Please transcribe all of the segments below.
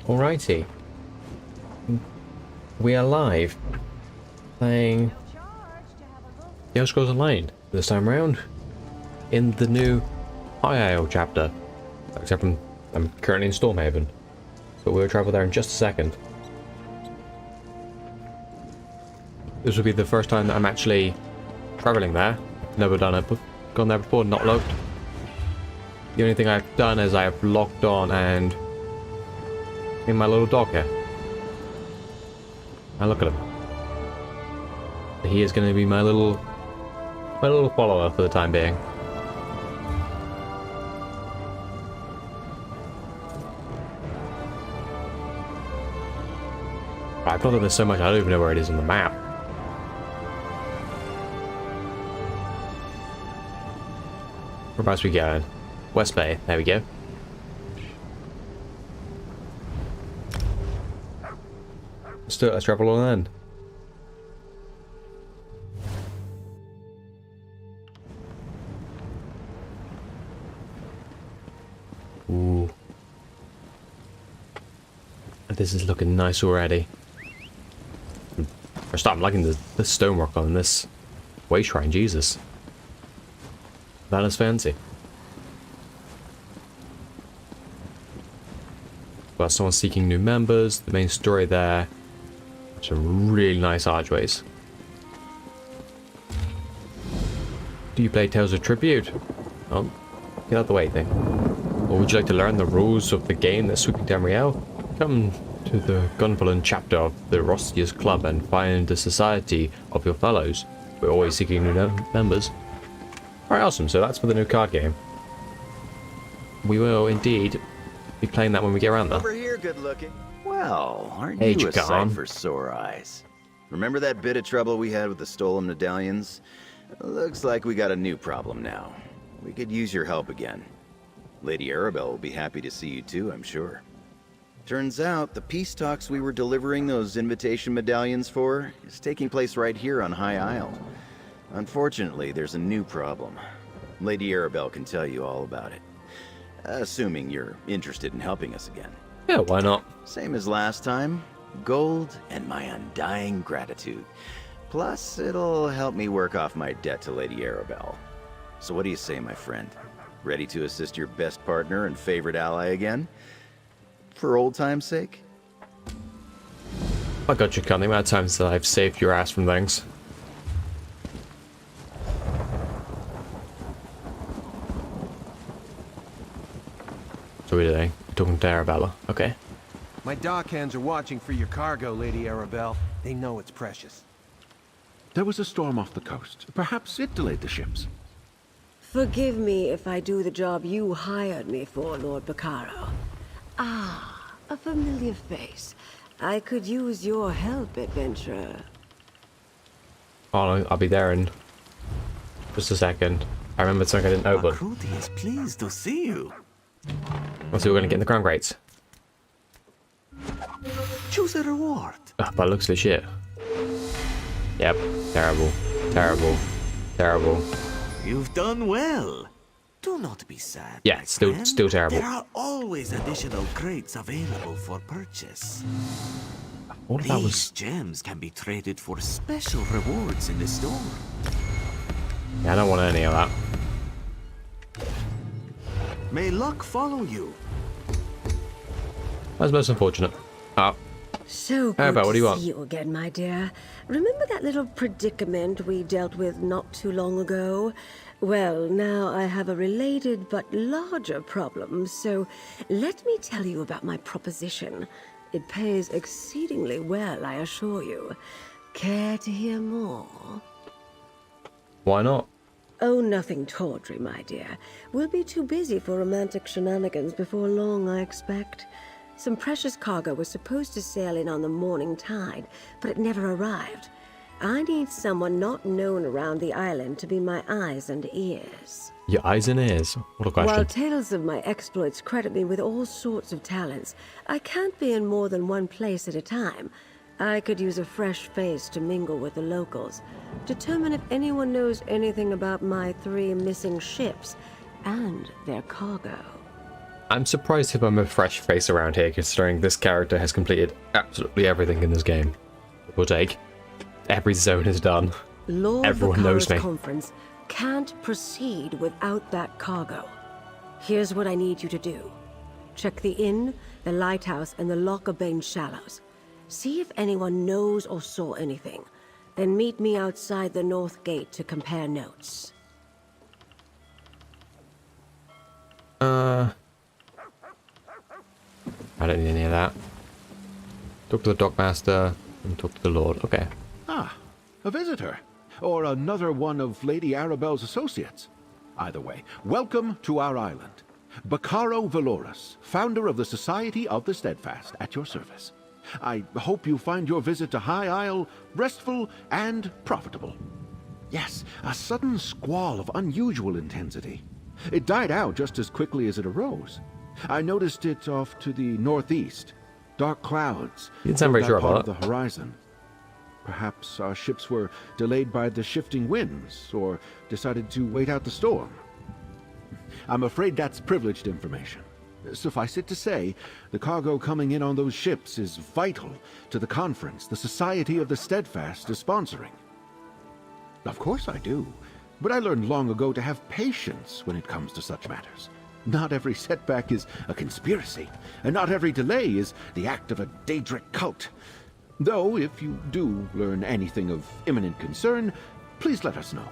Alrighty. We are live. Playing The Elder Scrolls Online this time around. In the new High Isle chapter. Except I'm currently in Stormhaven. But we'll travel there in just a second. This will be the first time that I'm actually traveling there. Never done it, gone there before, not logged. The only thing I've done is I've logged on and in my little dog here. Now look at him. He is going to be my little follower for the time being. I've done this so much I don't even know where it is on the map. Whereabouts we going? West Bay. There we go. Let's travel on then. Ooh. This is looking nice already. First I'm liking the stonework on this way shrine, Jesus. That is fancy. Well, someone's seeking new members, the main story there. Some really nice archways. Do you play Tales of Tribute? Oh, get out of the way thing. Or would you like to learn the rules of the game that's sweeping Tamriel? Come to the Gunvalin chapter of the Rostius Club and find the society of your fellows. We're always seeking new members. Alright, awesome. So that's for the new card game. We will indeed be playing that when we get around there. Over here, good looking. Well, aren't Hey, you a sight Jagan. for sore eyes? Remember that bit of trouble we had with the stolen medallions? Looks like we got a new problem now. We could use your help again. Lady Arabelle will be happy to see you too, I'm sure. Turns out the peace talks we were delivering those invitation medallions for is taking place right here on High Isle. Unfortunately, there's a new problem. Lady Arabelle can tell you all about it. Assuming you're interested in helping us again. Yeah, why not? Same as last time. Gold and my undying gratitude. Plus, it'll help me work off my debt to Lady Arabelle. So what do you say, my friend? Ready to assist your best partner and favorite ally again? For old time's sake? I got you, Con. The amount of times that I've saved your ass from things. So what are they? Talking to Arabella. Okay. My dockhands are watching for your cargo, Lady Arabelle. They know it's precious. There was a storm off the coast. Perhaps it delayed the ships. Forgive me if I do the job you hired me for, Lord Bacaro. Ah, a familiar face. I could use your help, adventurer. Oh, I'll be there in just a second. I remembered something I didn't open. Makruti is pleased to see you. Let's see, we're gonna get in the crown grates. Choose a reward. By the looks of the shit. Yep. Terrible. Terrible. Terrible. You've done well. Do not be sad. Yeah, my still friend. terrible. There are always additional crates available for purchase. All of that These was... gems can be traded for special rewards in the store. Yeah, I don't want any of that. May luck follow you. That's most unfortunate. Oh, So good Arabelle, what do you to want? see you again, my dear. Remember that little predicament we dealt with not too long ago? Well, now I have a related but larger problem, so let me tell you about my proposition. It pays exceedingly well, I assure you. Care to hear more? why not? Oh, nothing tawdry, my dear. We'll be too busy for romantic shenanigans before long, I expect. Some precious cargo was supposed to sail in on the morning tide, but it never arrived. I need someone not known around the island to be my eyes and ears. Your eyes and ears. What a question. While tales of my exploits credit me with all sorts of talents, I can't be in more than one place at a time. I could use a fresh face to mingle with the locals, determine if anyone knows anything about my 3 missing ships, and their cargo. I'm surprised if I'm a fresh face around here, considering this character has completed absolutely everything in this game. We'll take. Every zone is done. Lord Everyone knows Vakara's me. conference can't proceed without that cargo. Here's what I need you to do. Check the inn, the lighthouse, and the Lockabane Shallows. See if anyone knows or saw anything. Then meet me outside the north gate to compare notes. I don't need any of that. Talk to the dockmaster and talk to the lord. Okay. Ah, a visitor. Or another one of Lady Arabelle's associates. Either way, welcome to our island. Bacaro Valoris, founder of the Society of the Steadfast, at your service. I hope you find your visit to High Isle restful and profitable. Yes, a sudden squall of unusual intensity. It died out just as quickly as it arose. I noticed it off to the northeast. Dark clouds You didn't sound very filled sure that about part of the horizon. Perhaps our ships were delayed by the shifting winds, or decided to wait out the storm. I'm afraid that's privileged information. Suffice it to say, the cargo coming in on those ships is vital to the conference the Society of the Steadfast is sponsoring. Of course I do, but I learned long ago to have patience when it comes to such matters. Not every setback is a conspiracy, and not every delay is the act of a Daedric cult. Though, if you do learn anything of imminent concern, please let us know.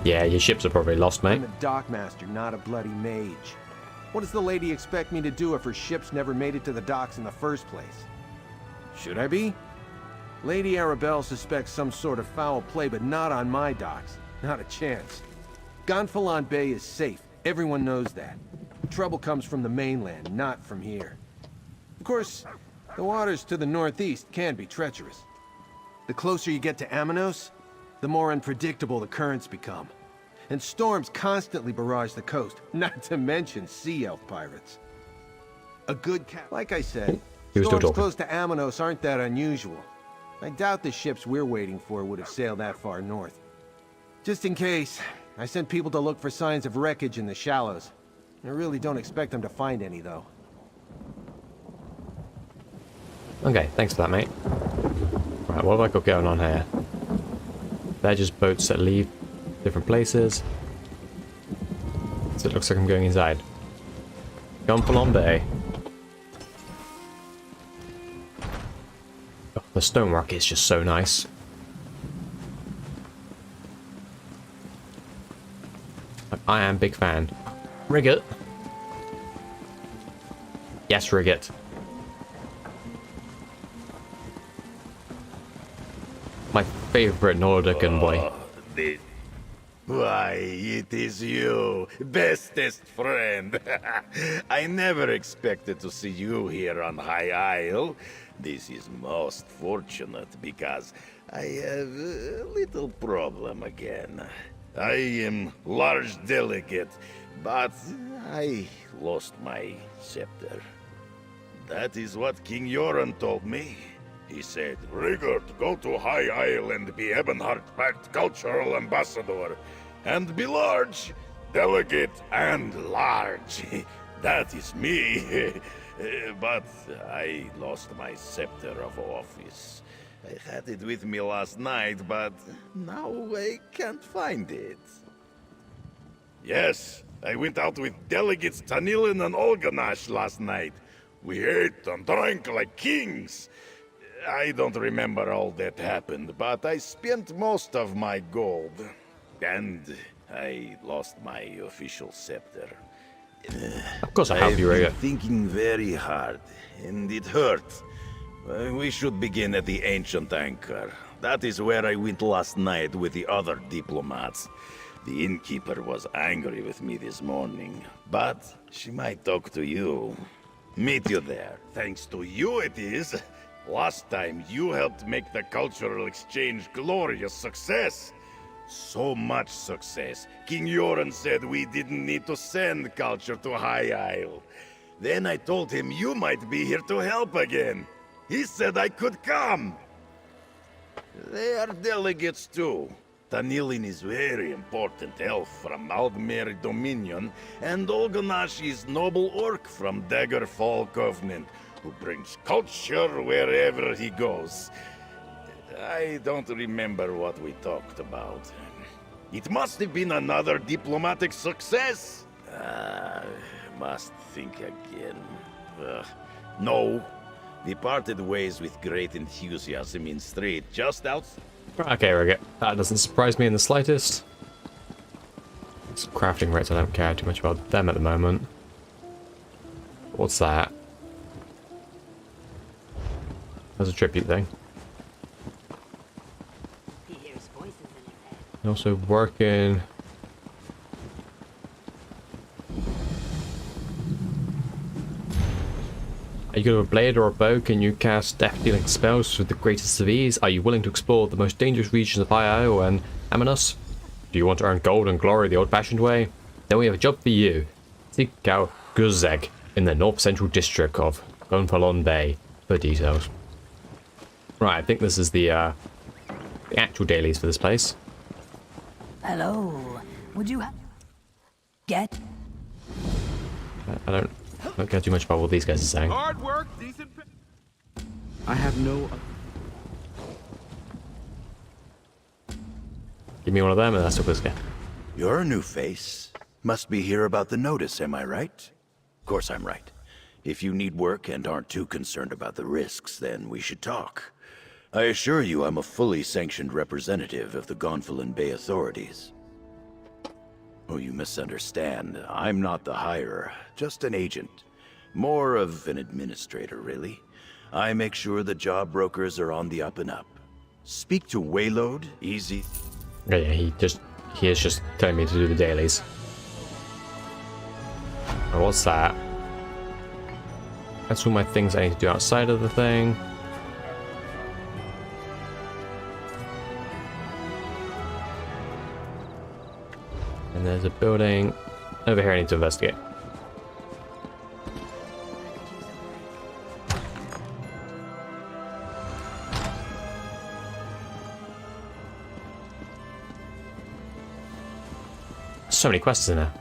Yeah, your ships are probably lost, mate. I'm a dockmaster, not a bloody mage. What does the lady expect me to do if her ships never made it to the docks in the first place? Should I be? Lady Arabelle suspects some sort of foul play, but not on my docks. Not a chance. Gonfalon Bay is safe. Everyone knows that. Trouble comes from the mainland, not from here. Of course, the waters to the northeast can be treacherous. The closer you get to Amanos, the more unpredictable the currents become. And storms constantly barrage the coast, not to mention sea elf pirates. A good like I said, He was still storms talking. close to Amanos aren't that unusual. I doubt the ships we're waiting for would have sailed that far north. Just in case, I sent people to look for signs of wreckage in the shallows. I really don't expect them to find any, though. Okay, thanks for that, mate. Right, what have I got going on here? They're just boats that leave different places. So it looks like I'm going inside. Gonfalon Bay. Oh, the stonework is just so nice. I am a big fan. Rigget. Yes, Rigget. My favorite Nordican boy. Why, it is you, bestest friend. I never expected to see you here on High Isle. This is most fortunate because I have a little problem again. I am large delegate, but I lost my scepter. That is what King Yoren told me. He said, Rigurd, go to High Isle and be Ebonheart-backed cultural ambassador. And be large, delegate, and large. That is me. But I lost my scepter of office. I had it with me last night, but now I can't find it. Yes, I went out with delegates Tanilin and Olganash last night. We ate and drank like kings. I don't remember all that happened, but I spent most of my gold. And I lost my official scepter. Of course I help you, I've been Rigget. thinking very hard, and it hurts. We should begin at the Ancient Anchor. That is where I went last night with the other diplomats. The innkeeper was angry with me this morning, but she might talk to you. Meet you there. Thanks to you it is. Last time you helped make the cultural exchange glorious success. So much success. King Yoren said we didn't need to send culture to High Isle. Then I told him you might be here to help again. He said I could come. They are delegates too. Tanilin is very important elf from Aldmere Dominion, and Olganash is noble orc from Daggerfall Covenant, who brings culture wherever he goes. I don't remember what we talked about. It must have been another diplomatic success. Must think again. No. We parted ways with great enthusiasm in Strait just outside. Okay, Rigget. That doesn't surprise me in the slightest. It's crafting rates, I don't care too much about them at the moment. What's that? That's a tribute thing. And also working. Are you good with a blade or a bow? Can you cast death-dealing spells with the greatest of ease? Are you willing to explore the most dangerous regions of Io and Amonos? Do you want to earn gold and glory the old-fashioned way? Then we have a job for you. Seek out Guzeg in the north-central district of Gunfalon Bay for details. Right, I think this is the actual dailies for this place. Hello. Would you get? I don't care too much about what these guys are saying. Hard work, decent. I have no... Give me one of them and that's a whisker. You're a new face. Must be here about the notice, am I right? Of course I'm right. If you need work and aren't too concerned about the risks, then we should talk. I assure you I'm a fully sanctioned representative of the Gonfalon Bay authorities. Oh, you misunderstand. I'm not the hirer, just an agent. More of an administrator, really. I make sure the job brokers are on the up and up. Speak to Wayload, easy. Yeah, he is just telling me to do the dailies. Oh, what's that? That's all my things I need to do outside of the thing. And there's a building over here I need to investigate. So many quests in there.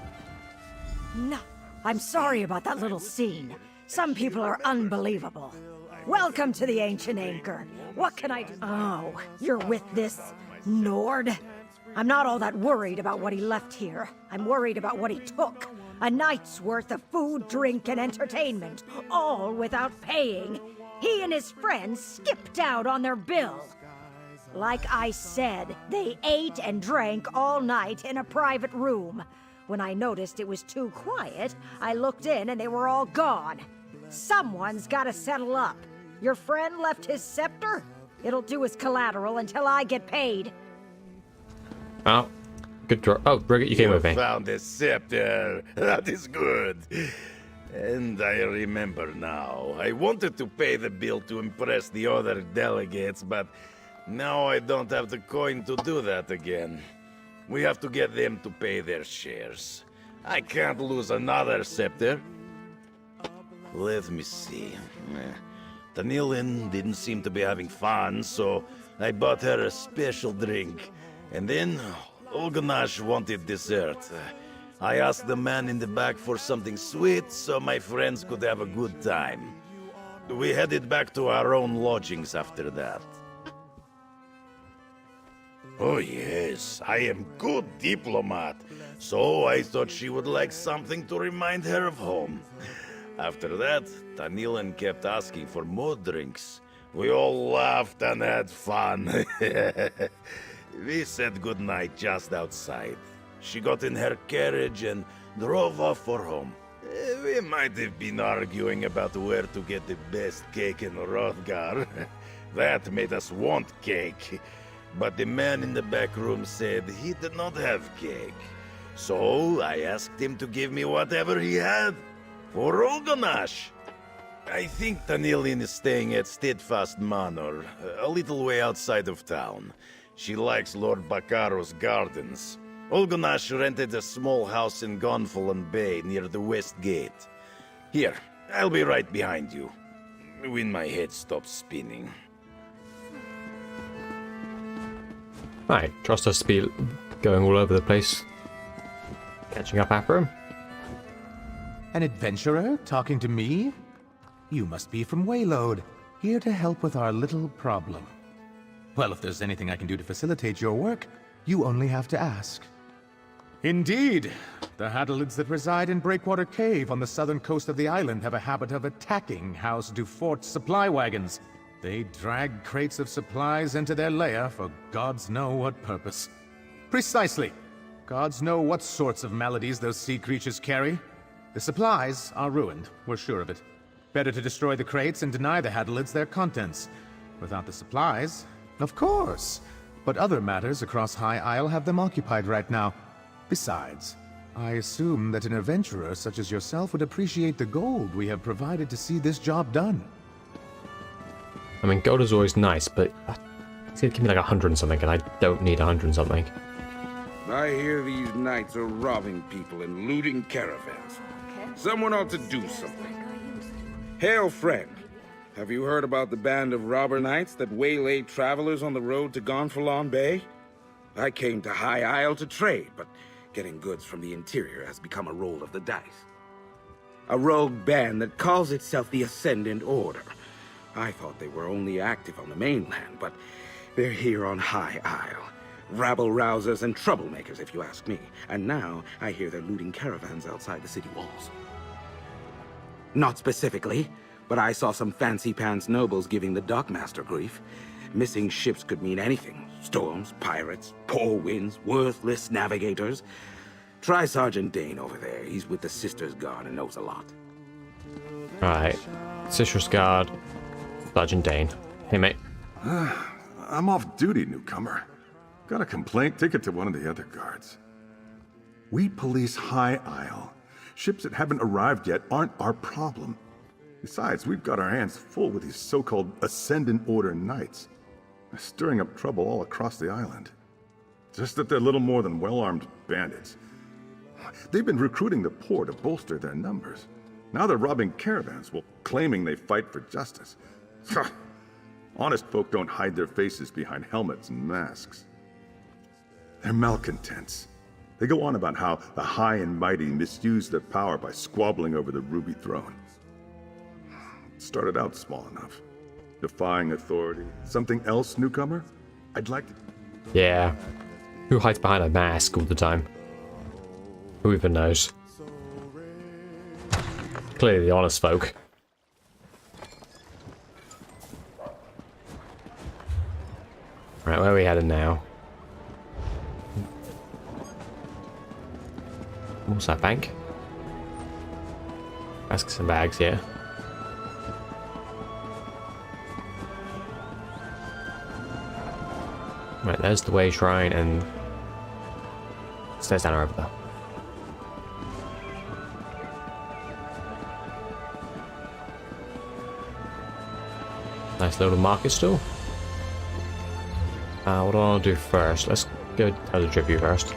No. I'm sorry about that little scene. Some people are unbelievable. Welcome to the Ancient Anchor. What can I do? Oh, you're with this Nord? I'm not all that worried about what he left here. I'm worried about what he took. A night's worth of food, drink, and entertainment, all without paying. He and his friends skipped out on their bill. Like I said, they ate and drank all night in a private room. When I noticed it was too quiet, I looked in and they were all gone. Someone's gotta settle up. Your friend left his scepter? It'll do as collateral until I get paid. Oh, good draw. Oh, Rigget, you came with me. Found a scepter. That is good. And I remember now. I wanted to pay the bill to impress the other delegates, but now I don't have the coin to do that again. We have to get them to pay their shares. I can't lose another scepter. Let me see. Tanilin didn't seem to be having fun, so I bought her a special drink. And then Olganash wanted dessert. I asked the man in the back for something sweet so my friends could have a good time. We headed back to our own lodgings after that. Oh yes, I am good diplomat, so I thought she would like something to remind her of home. After that, Tanilin kept asking for more drinks. We all laughed and had fun. We said goodnight just outside. She got in her carriage and drove off for home. We might have been arguing about where to get the best cake in Hrothgar. That made us want cake. But the man in the back room said he did not have cake. So I asked him to give me whatever he had for Olganash. I think Tanilin is staying at Steadfast Manor, a little way outside of town. She likes Lord Bakaro's gardens. Olganash rented a small house in Gonfalon Bay near the West Gate. Here, I'll be right behind you, when my head stops spinning. Right, trust us to be going all over the place, catching up after him. An adventurer talking to me? You must be from Waylode, here to help with our little problem. Well, if there's anything I can do to facilitate your work, you only have to ask. Indeed. The Hadalids that reside in Breakwater Cave on the southern coast of the island have a habit of attacking House Dufort's supply wagons. They drag crates of supplies into their lair for gods know what purpose. Precisely. Gods know what sorts of maladies those sea creatures carry. The supplies are ruined, we're sure of it. Better to destroy the crates and deny the Hadalids their contents. Without the supplies, of course. But other matters across High Isle have them occupied right now. Besides, I assume that an adventurer such as yourself would appreciate the gold we have provided to see this job done. I mean, gold is always nice, but it's gonna give me like 100 and something, and I don't need 100 and something. I hear these knights are robbing people and looting caravans. Someone ought to do something. Hail, friend. Have you heard about the band of robber knights that waylaid travelers on the road to Gonfalon Bay? I came to High Isle to trade, but getting goods from the interior has become a roll of the dice. A rogue band that calls itself the Ascendant Order. I thought they were only active on the mainland, but they're here on High Isle. Rabble-rousers and troublemakers, if you ask me. And now, I hear they're looting caravans outside the city walls. Not specifically, but I saw some fancy-pants nobles giving the dockmaster grief. Missing ships could mean anything. Storms, pirates, poor winds, worthless navigators. Try Sergeant Dane over there. He's with the Sisters Guard and knows a lot. Alright. Sisters Guard, Sergeant Dane. Hey, mate. I'm off duty, newcomer. Got a complaint? Take it to one of the other guards. We police High Isle. Ships that haven't arrived yet aren't our problem. Besides, we've got our hands full with these so-called Ascendant Order Knights. They're stirring up trouble all across the island. Just that they're little more than well-armed bandits. They've been recruiting the poor to bolster their numbers. Now they're robbing caravans while claiming they fight for justice. Honest folk don't hide their faces behind helmets and masks. They're malcontents. They go on about how the high and mighty misuse their power by squabbling over the Ruby Throne. It started out small enough. Defying authority. Something else, newcomer? I'd like to... Yeah. Who hides behind a mask all the time? Who even knows? Clearly the honest folk. Right, where are we headed now? What's that, bank? Masks and bags, yeah. Right, there's the way shrine and stairs down over there. Nice little market store. What do I want to do first? Let's go to the tribute first.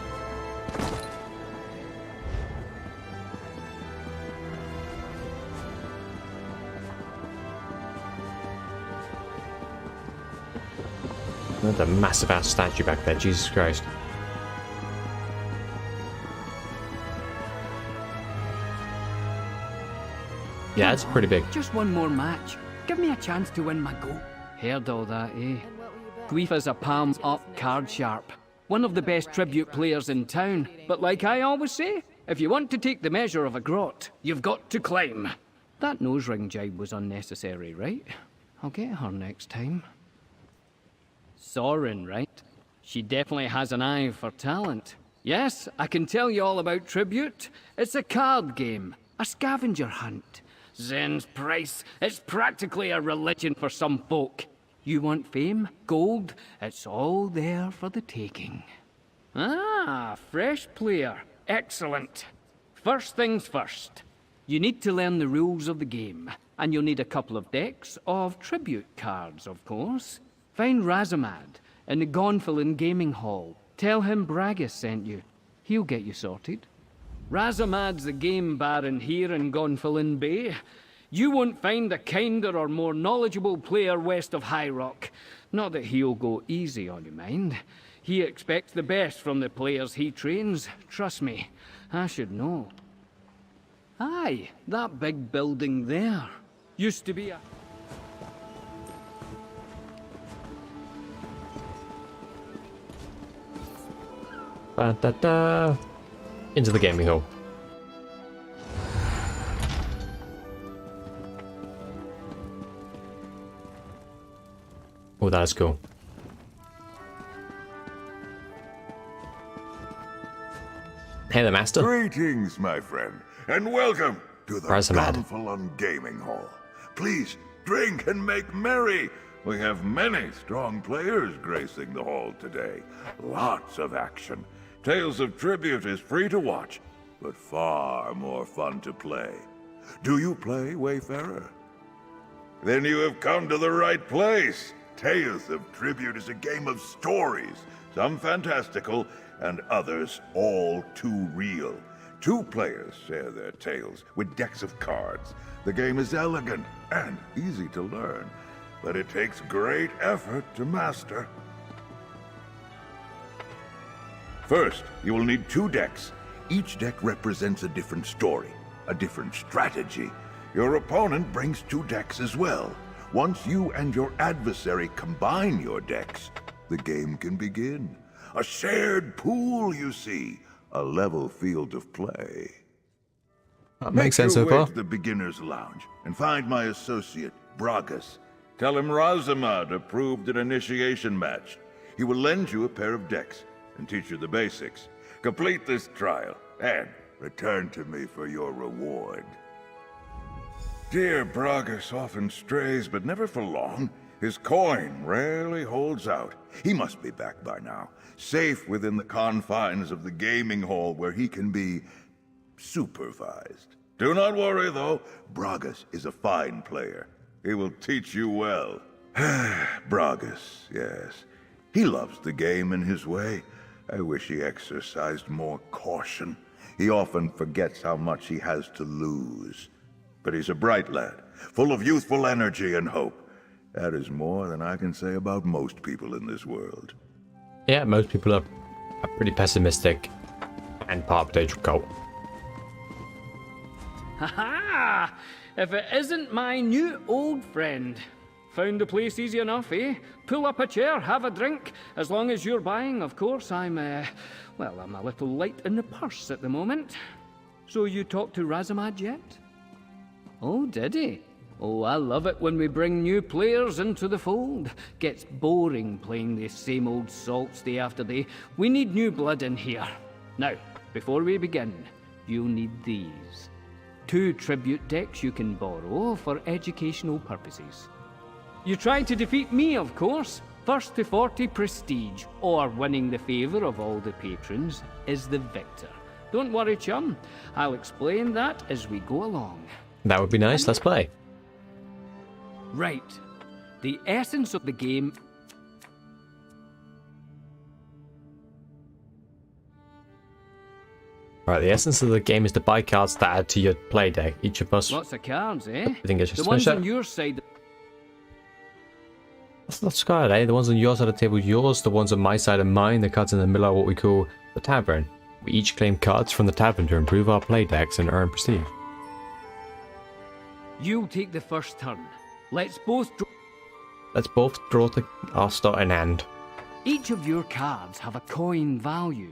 Another massive ass statue back there, Jesus Christ. Yeah, it's pretty big. Just one more match. Give me a chance to win my goat. Heard all that, eh? Guifa's a palm up card sharp. One of the best tribute players in town. But like I always say, if you want to take the measure of a grot, you've got to climb. That nose ring jibe was unnecessary, right? I'll get her next time. Sorin, right? She definitely has an eye for talent. Yes, I can tell you all about Tribute. It's a card game, a scavenger hunt. Zen's price, it's practically a religion for some folk. You want fame, gold, it's all there for the taking. Ah, fresh player. Excellent. First things first. You need to learn the rules of the game, and you'll need a couple of decks of Tribute cards, of course. Find Razamad in the Gonfalon Gaming Hall. Tell him Bragus sent you. He'll get you sorted. Razamad's the game baron here in Gonfalon Bay. You won't find a kinder or more knowledgeable player west of High Rock. Not that he'll go easy on you, mind. He expects the best from the players he trains. Trust me, I should know. Aye, that big building there used to be a... Ba-da-da. Into the gaming hall. Oh, that's cool. Hey there, Master. Greetings, my friend, and welcome to the Razamad. Gonfalon Gaming Hall. Please drink and make merry. We have many strong players gracing the hall today. Lots of action. Tales of Tribute is free to watch, but far more fun to play. Do you play, Wayfarer? Then you have come to the right place. Tales of Tribute is a game of stories, some fantastical, and others all too real. Two players share their tales with decks of cards. The game is elegant and easy to learn, but it takes great effort to master. First, you will need 2 decks. Each deck represents a different story, a different strategy. Your opponent brings 2 decks as well. Once you and your adversary combine your decks, the game can begin. A shared pool, you see. A level field of play. That makes sense so Make your way far. to the beginner's lounge and find my associate, Bragas. Tell him Razamad approved an initiation match. He will lend you a pair of decks and teach you the basics. Complete this trial and return to me for your reward. Dear Bragas often strays, but never for long. His coin rarely holds out. He must be back by now, safe within the confines of the gaming hall where he can be supervised. Do not worry, though. Bragas is a fine player. He will teach you well. Bragas, yes. He loves the game in his way. I wish he exercised more caution. He often forgets how much he has to lose. But he's a bright lad, full of youthful energy and hope. That is more than I can say about most people in this world. Yeah, most people are pretty pessimistic and part of the cult. Ha-ha! If it isn't my new old friend. Found the place easy enough, eh? Pull up a chair, have a drink. As long as you're buying, of course. I'm a little light in the purse at the moment. So you talked to Razamad yet? Oh, did he? Oh, I love it when we bring new players into the fold. Gets boring playing the same old salts day after day. We need new blood in here. Now, before we begin, you'll need these. 2 tribute decks you can borrow for educational purposes. You try to defeat me, of course. First to 40 prestige, or winning the favour of all the patrons, is the victor. Don't worry, chum. I'll explain that as we go along. That would be nice. Let's play. Right. The essence of the game... Right, the essence of the game is to buy cards to add to your play deck. Each of us... Lots of cards, eh? I think I should the finish ones that. on your side... That's good, eh? The ones on your side of the table, yours. The ones on my side are mine. The cards in the middle are what we call the tavern. We each claim cards from the tavern to improve our play decks and earn prestige. You'll take the first turn. Let's both draw our starting hand. Each of your cards have a coin value.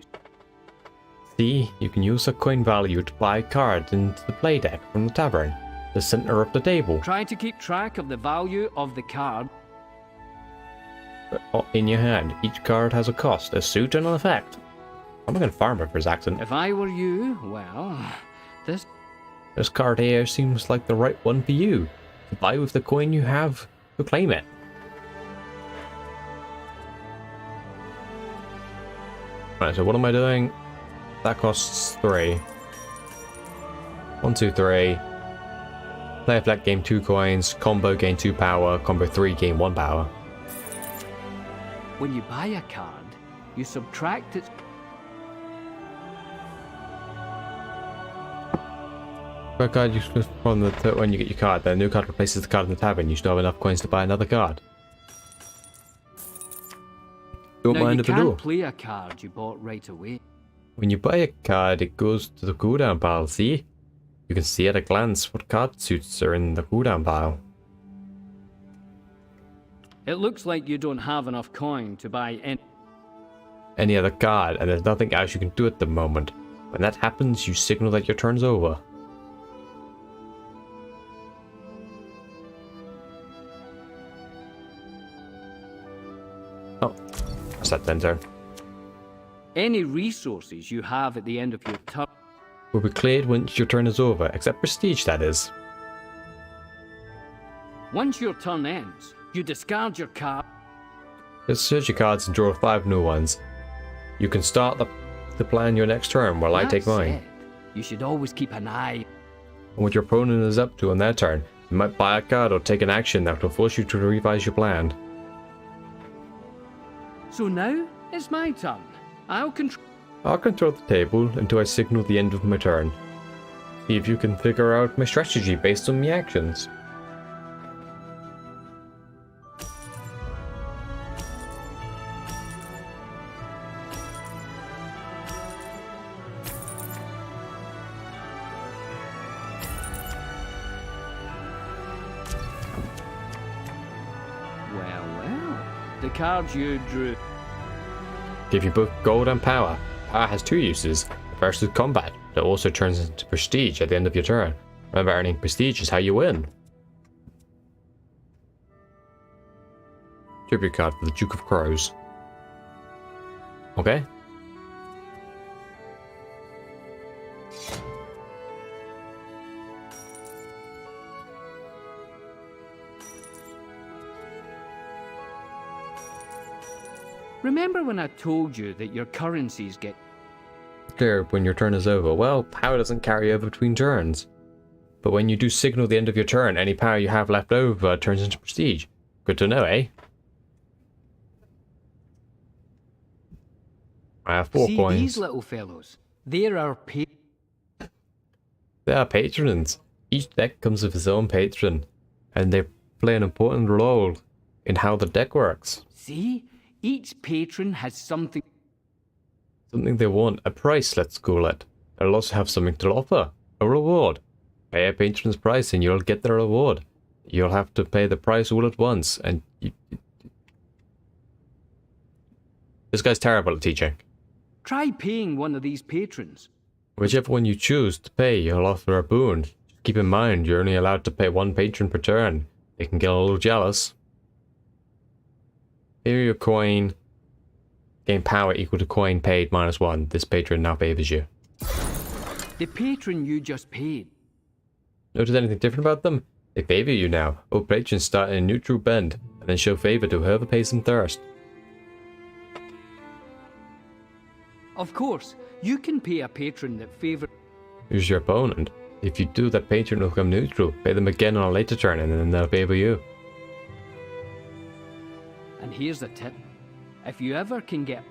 See, you can use a coin value to buy cards into the play deck from the tavern, the center of the table. Try to keep track of the value of the card. In your hand, each card has a cost, a suit, and an effect. I'm going to farm it for his accent. If I were you, well, This card here seems like the right one for you. To buy with the coin you have, to claim it. Right, so what am I doing? That costs 3. 1, 2, 3. Player flat gain 2 coins, combo gain 2 power, combo 3 gain 1 power. When you buy a card, you subtract its... Per card you from the when you get your card, the new card replaces the card in the tavern. You still have enough coins to buy another card. Don't now, mind you if I do. can't play a card you bought right away. When you buy a card, it goes to the cooldown pile, see? You can see at a glance what card suits are in the cooldown pile. It looks like you don't have enough coin to buy any other card, and there's nothing else you can do at the moment. When that happens, you signal that your turn's over. Oh, that's that then turn. Any resources you have at the end of your turn Will be cleared once your turn is over, except prestige, that is. Once your turn ends, you discard your card. Just search your cards and draw 5 new ones. You can start the plan your next turn while I take mine. Said, you should always keep an eye on what your opponent is up to on their turn. You might buy a card or take an action that will force you to revise your plan. So now it's my turn. I'll control the table until I signal the end of my turn. See if you can figure out my strategy based on my actions. Well, the cards you drew give you both gold and power. Power has 2 uses. The first is combat, that also turns into prestige at the end of your turn. Remember, earning prestige is how you win. Tribute card for the Duke of Crows. Okay. Remember when I told you that your currencies get clear when your turn is over? Well, power doesn't carry over between turns. But when you do signal the end of your turn, any power you have left over turns into prestige. Good to know, eh? I have 4 coins. These little fellows, they're our They are patrons. Each deck comes with its own patron, and they play an important role in how the deck works. See? Each patron has something they want, a price, let's call it. They'll also have something to offer, a reward. Pay a patron's price and you'll get the reward. You'll have to pay the price all at once, and this guy's terrible at teaching. Try paying one of these patrons. Whichever one you choose to pay, you'll offer a boon. Just keep in mind, you're only allowed to pay 1 patron per turn. They can get a little jealous. Here your coin. Gain power equal to coin paid -1. This patron now favors you. The patron you just paid. Notice anything different about them? They favor you now. All patrons start in a neutral bend, and then show favor to whoever pays them first. Of course, you can pay a patron that favors Who's your opponent? If you do, that patron will become neutral. Pay them again on a later turn, and then they'll favor you. And here's a tip. If you ever can get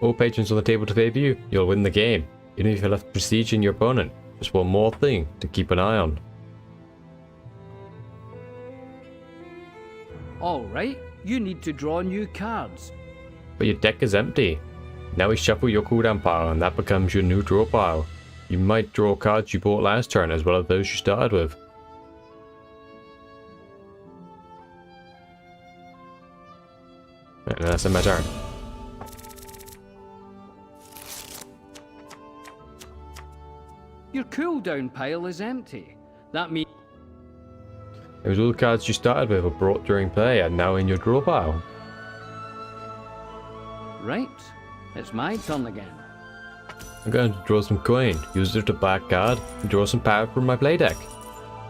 all patrons on the table to favor you, you'll win the game. Even if you left prestige in your opponent. Just one more thing to keep an eye on. Alright, you need to draw new cards. But your deck is empty. Now we shuffle your cooldown pile, and that becomes your new draw pile. You might draw cards you bought last turn as well as those you started with. And that's in my turn. Your cooldown pile is empty. That means It was all the cards you started with were brought during play and now in your draw pile. right, it's my turn again. I'm going to draw some coin, use it to buy a card, and draw some power from my play deck,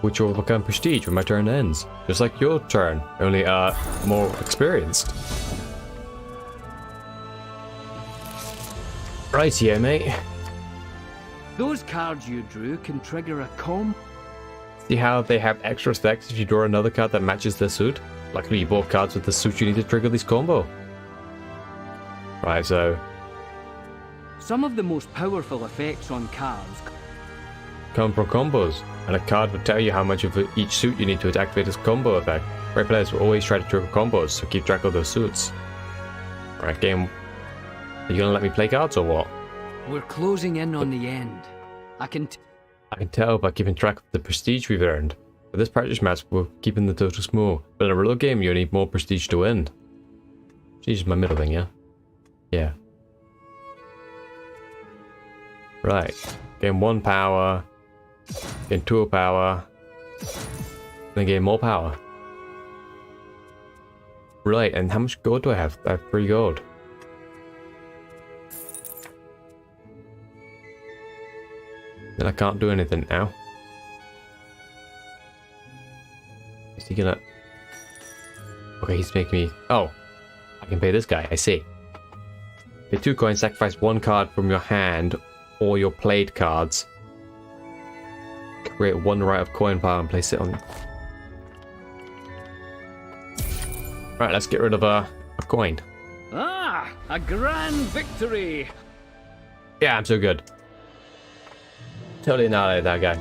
which will become prestige when my turn ends, just like your turn, only more experienced. Right here, mate. Those cards you drew can trigger a combo. See how they have extra effects if you draw another card that matches their suit? Luckily you bought cards with the suit you need to trigger this combo. Right, so Some of the most powerful effects on cards come from combos, and a card will tell you how much of each suit you need to activate this combo effect. Great players will always try to trigger combos, so keep track of those suits. Right, game. Are you gonna let me play cards or what? We're closing in on the end. I can tell by keeping track of the prestige we've earned. For this practice match, we're keeping the total small. But in a real game, you need more prestige to win. Prestige is my middle thing, yeah? Yeah. Right. Gain 1 power. Gain 2 power. Then gain more power. Right, and how much gold do I have? I have 3 gold. Then I can't do anything now. Is he gonna... Okay, he's making me... Oh, I can pay this guy, I see. Pay 2 coins, sacrifice 1 card from your hand or your played cards. Create 1 right of coin power and place it on... Right, let's get rid of a coin. Ah, a grand victory! Yeah, I'm so good. Totally annihilated that guy.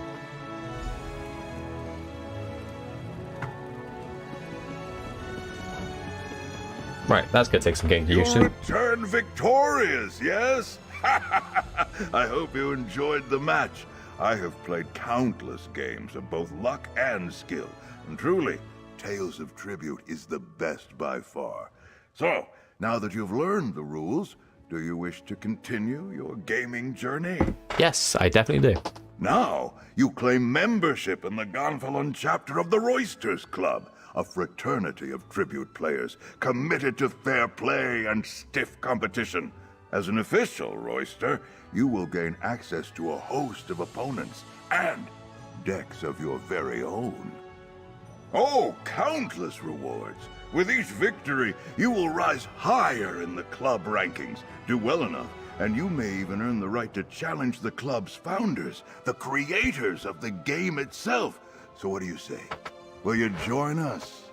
Right, that's gonna take some getting used to. You return victorious, yes? I hope you enjoyed the match. I have played countless games of both luck and skill, and truly, Tales of Tribute is the best by far. So, now that you've learned the rules, do you wish to continue your gaming journey? Yes, I definitely do. Now, you claim membership in the Gonfalon chapter of the Roysters Club, a fraternity of tribute players committed to fair play and stiff competition. As an official Royster, you will gain access to a host of opponents and decks of your very own. Oh, countless rewards! With each victory, you will rise higher in the club rankings, do well enough, and you may even earn the right to challenge the club's founders, the creators of the game itself. So what do you say? Will you join us?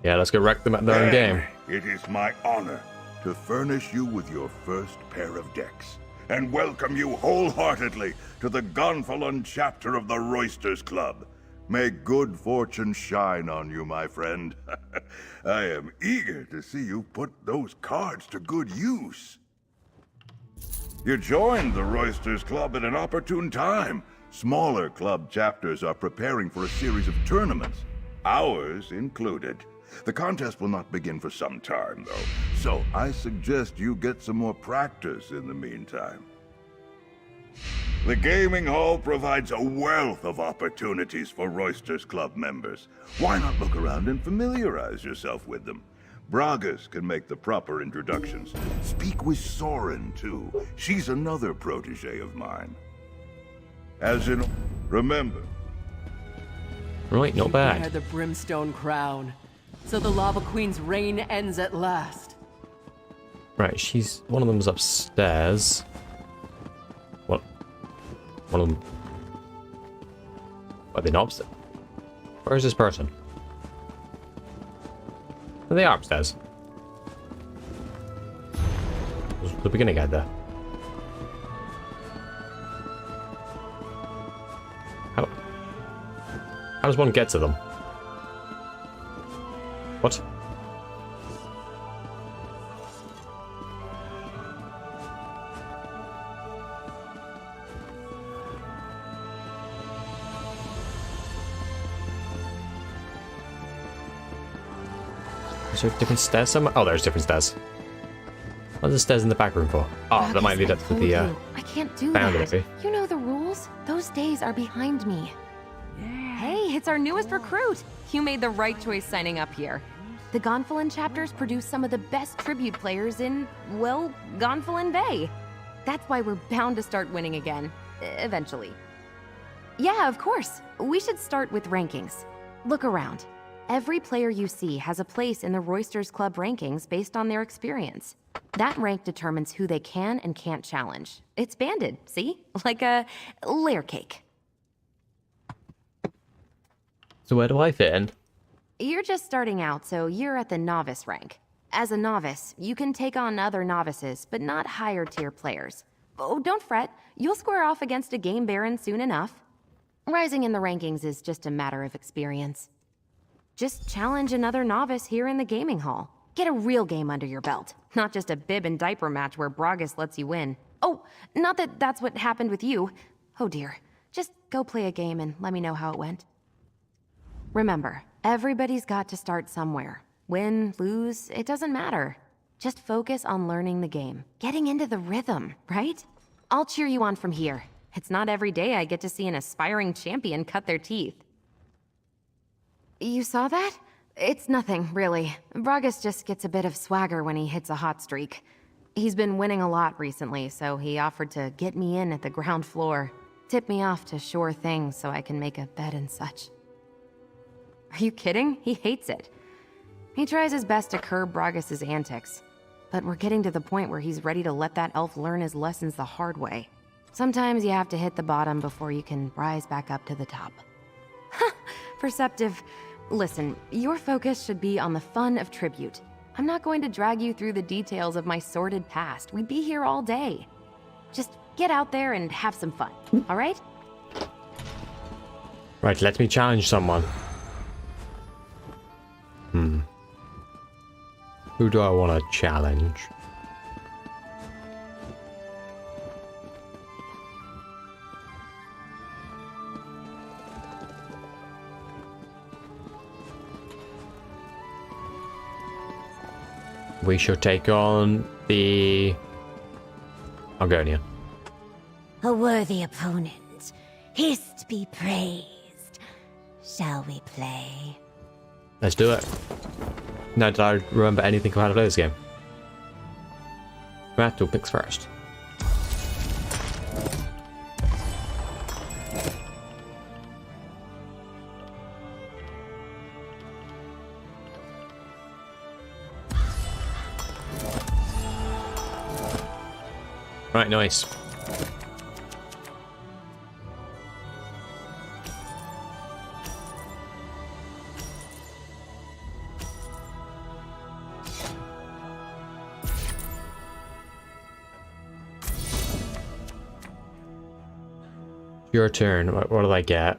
Yeah, let's go wreck them at their own game. It is my honor to furnish you with your first pair of decks, and welcome you wholeheartedly to the Gonfalon chapter of the Roysters Club. May good fortune shine on you, my friend. I am eager to see you put those cards to good use. You joined the Roysters Club at an opportune time. Smaller club chapters are preparing for a series of tournaments, ours included. The contest will not begin for some time, though, so I suggest you get some more practice in the meantime. The gaming hall provides a wealth of opportunities for Roysters Club members. Why not look around and familiarize yourself with them? Bragas can make the proper introductions. Speak with Soren, too. She's another protege of mine. As in, remember. Right, not bad. Bear the brimstone crown, so the Lava Queen's reign ends at last. Right, one of them's upstairs. What? One of them. Are they not upstairs? Where is this person? Oh, they are upstairs. Was the beginning guy there? How does one get to them? What? Is there different stairs somewhere? Oh, there's different stairs. What are the stairs in the back room for? Oh, that might lead up to the, I can't do boundary. that. You know the rules. Those days are behind me. Hey, it's our newest recruit. You made the right choice signing up here. The Gonfalon chapters produce some of the best tribute players in, well, Gonfalon Bay. That's why we're bound to start winning again. Eventually. Yeah, of course. We should start with rankings. Look around. Every player you see has a place in the Roysters Club rankings based on their experience. That rank determines who they can and can't challenge. It's banded, see? Like a layer cake. So where do I fit in? You're just starting out, so you're at the novice rank. As a novice, you can take on other novices, but not higher tier players. Oh, don't fret. You'll square off against a game baron soon enough. Rising in the rankings is just a matter of experience. Just challenge another novice here in the gaming hall. Get a real game under your belt, not just a bib and diaper match where Bragas lets you win. Oh, not that that's what happened with you. Oh dear. Just go play a game and let me know how it went. Remember, everybody's got to start somewhere. Win, lose, it doesn't matter. Just focus on learning the game, getting into the rhythm, right? I'll cheer you on from here. It's not every day I get to see an aspiring champion cut their teeth. You saw that? It's nothing, really. Bragas just gets a bit of swagger when he hits a hot streak. He's been winning a lot recently, so he offered to get me in at the ground floor. Tip me off to sure things so I can make a bet and such. Are you kidding? He hates it. He tries his best to curb Bragas' antics. But we're getting to the point where he's ready to let that elf learn his lessons the hard way. Sometimes you have to hit the bottom before you can rise back up to the top. Perceptive. Listen, your focus should be on the fun of Tribute. I'm not going to drag you through the details of my sordid past. We'd be here all day. Just get out there and have some fun, all right? Right, let me challenge someone. Who do I want to challenge? We should take on the Argonian. A worthy opponent. Hist be praised. Shall we play? Let's do it. Now, did I remember anything about how to play this game? Matt, who picks first? Right, nice. Your turn. What did I get?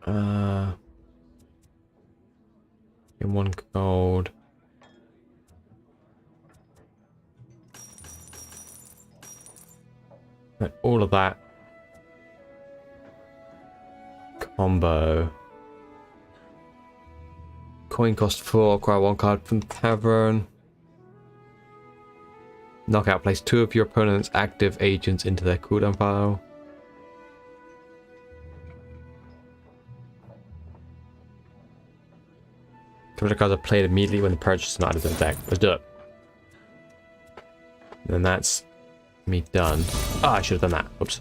In one code. Right, all of that combo. Coin cost 4. Acquire 1 card from the tavern. Knockout. Place 2 of your opponent's active agents into their cooldown pile. Commander cards are played immediately when the purchase is not added to the deck. Let's do it. And then that's me done. Oh, I should have done that. Oops.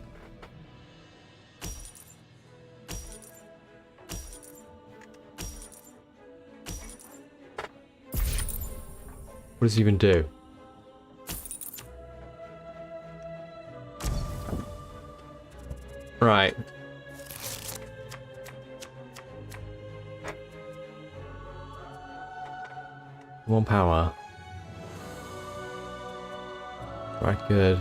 What does it even do? Right. One power. Right, good.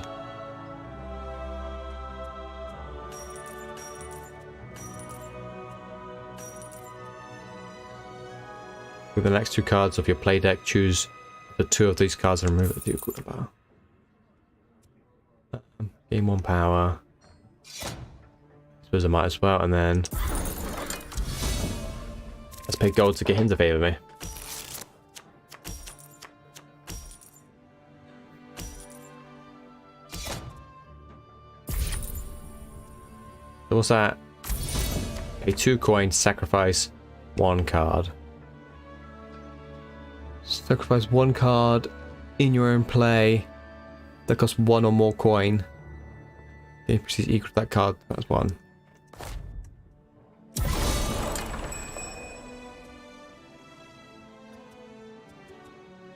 With the next 2 cards of your play deck, choose the 2 of these cards and remove it to your cooldown power. Gain 1 power. Suppose I might as well, and then let's pay gold to get him to favor me. So what's that? Pay 2 coins, sacrifice 1 card. Sacrifice 1 card in your own play that costs 1 or more coin. If it's equal to that card, that's 1.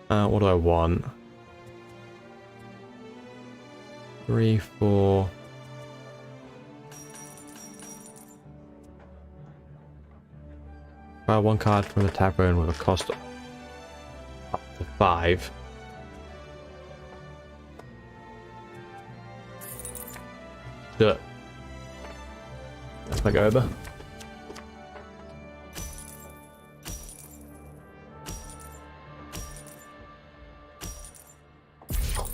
What do I want? 3, 4. Buy 1 card from the tavern with a cost up to 5. Do it. Let's make it over.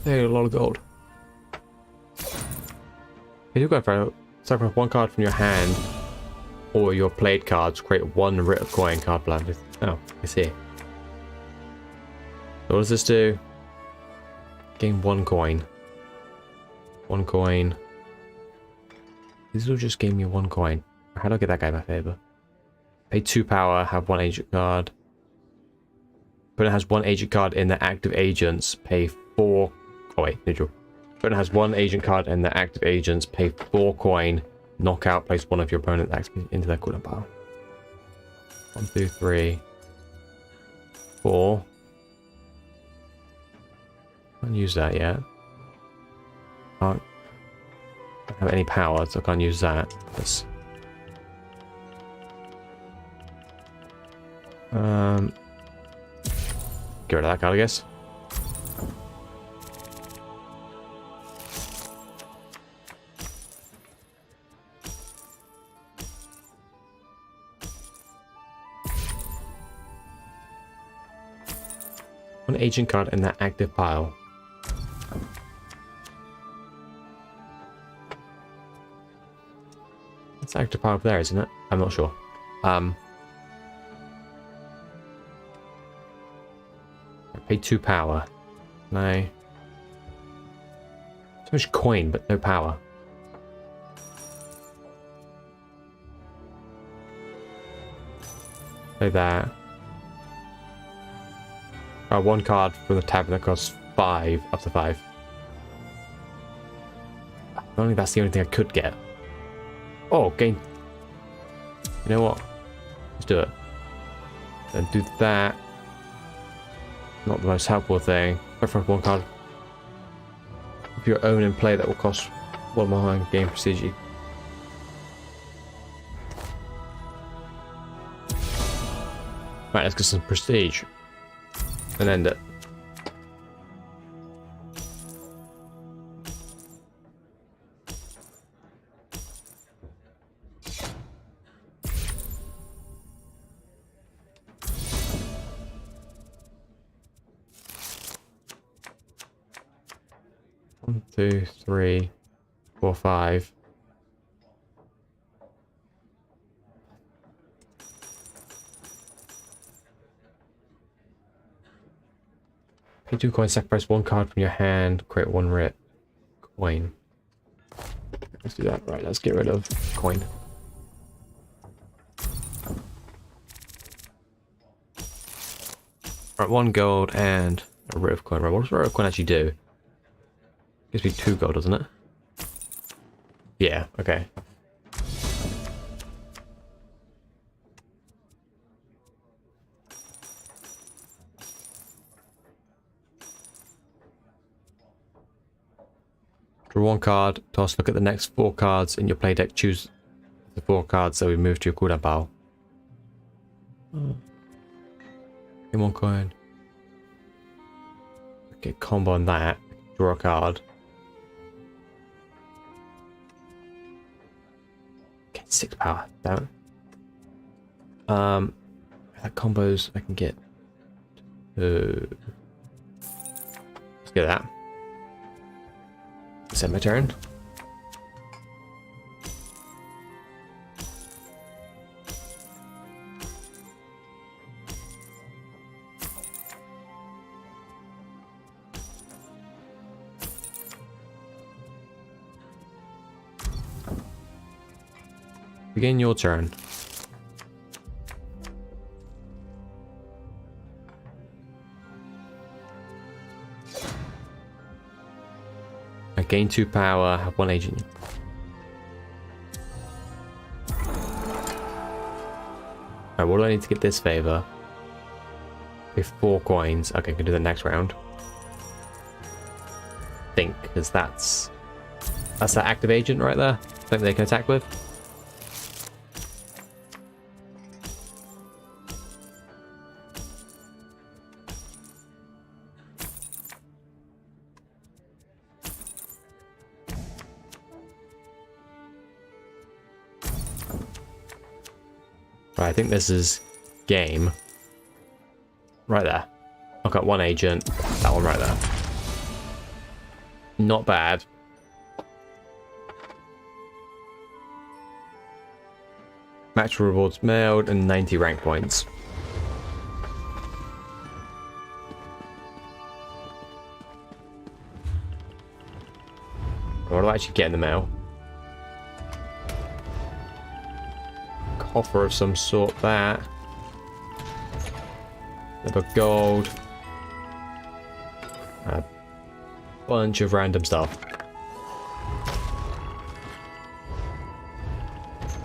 Hey, a lot of gold. You do go for sacrifice one card from your hand or your played cards. Create one writ of coin card blend. Oh, I see. So what does this do? Gain one coin. One coin. This will just give me one coin. How do I get that guy in my favor? Pay 2 power, have 1 agent card. Opponent has 1 agent card in the active agents, pay 4. Oh wait, neutral. Opponent has 1 agent card in the active agents, pay 4 coin, knock out, place one of your opponent's actions into their cooldown pile. 1, 2, 3, 4. Can't use that yet. Can't have any power, so I can't use that. Let's get rid of that card, I guess. One agent card in that active pile. It's active pile up there, isn't it? I'm not sure. I pay 2 power. No. So much coin, but no power. Play that. 1 card from the tavern that costs 5, up to 5. If only that's the only thing I could get. Oh, gain. You know what? Let's do it. Then do that. Not the most helpful thing. Go for 1 card of your own in play that will cost 1 more game prestige. Right, let's get some prestige. And end it. One, 2, 3, 4, 5. Pay 2 coins, sacrifice 1 card from your hand, create 1 writ. Coin. Let's do that. Right, let's get rid of coin. Right, 1 gold and a writ of coin. Right, what does a writ of coin actually do? Gives me 2 gold, doesn't it? Yeah, okay. Draw 1 card, toss, look at the next 4 cards in your play deck, choose the 4 cards that we move to your cooldown pile. Get 1 coin. Get combo on that, draw a card. Get 6 power, damn it. That combos I can get. Let's get that. Set my turn. Begin your turn. I gain 2 power, have 1 agent. Alright, what do I need to get this favor? With 4 coins. Okay, I can do the next round. Think, because that's that active agent right there. I think they can attack with. Right, I think this is game. Right there. I've got 1 agent, that one right there. Not bad. Match rewards mailed and 90 rank points. What do I actually get in the mail? Coffer of some sort, that. A bit of gold. A bunch of random stuff.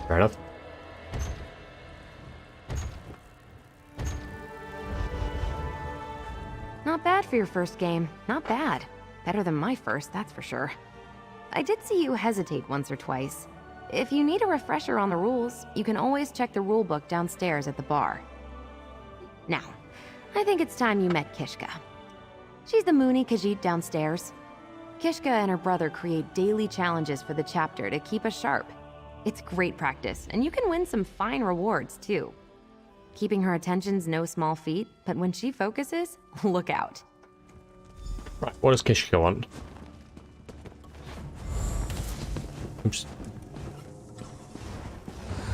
Fair enough. Not bad for your first game. Not bad. Better than my first, that's for sure. I did see you hesitate once or twice. If you need a refresher on the rules, you can always check the rulebook downstairs at the bar. Now, I think it's time you met Kishka. She's the Moony Khajiit downstairs. Kishka and her brother create daily challenges for the chapter to keep us sharp. It's great practice, and you can win some fine rewards, too. Keeping her attention's no small feat, but when she focuses, look out. Right, what does Kishka want? Oops.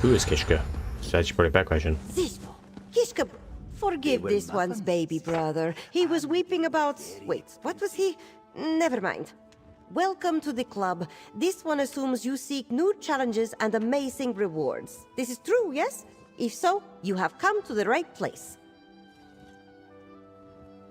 Who is Kishka? That's actually probably a bad question. Zizmo, Kishka, forgive this one's baby brother. He was weeping about... Wait, what was he? Never mind. Welcome to the club. This one assumes you seek new challenges and amazing rewards. This is true, yes? If so, you have come to the right place.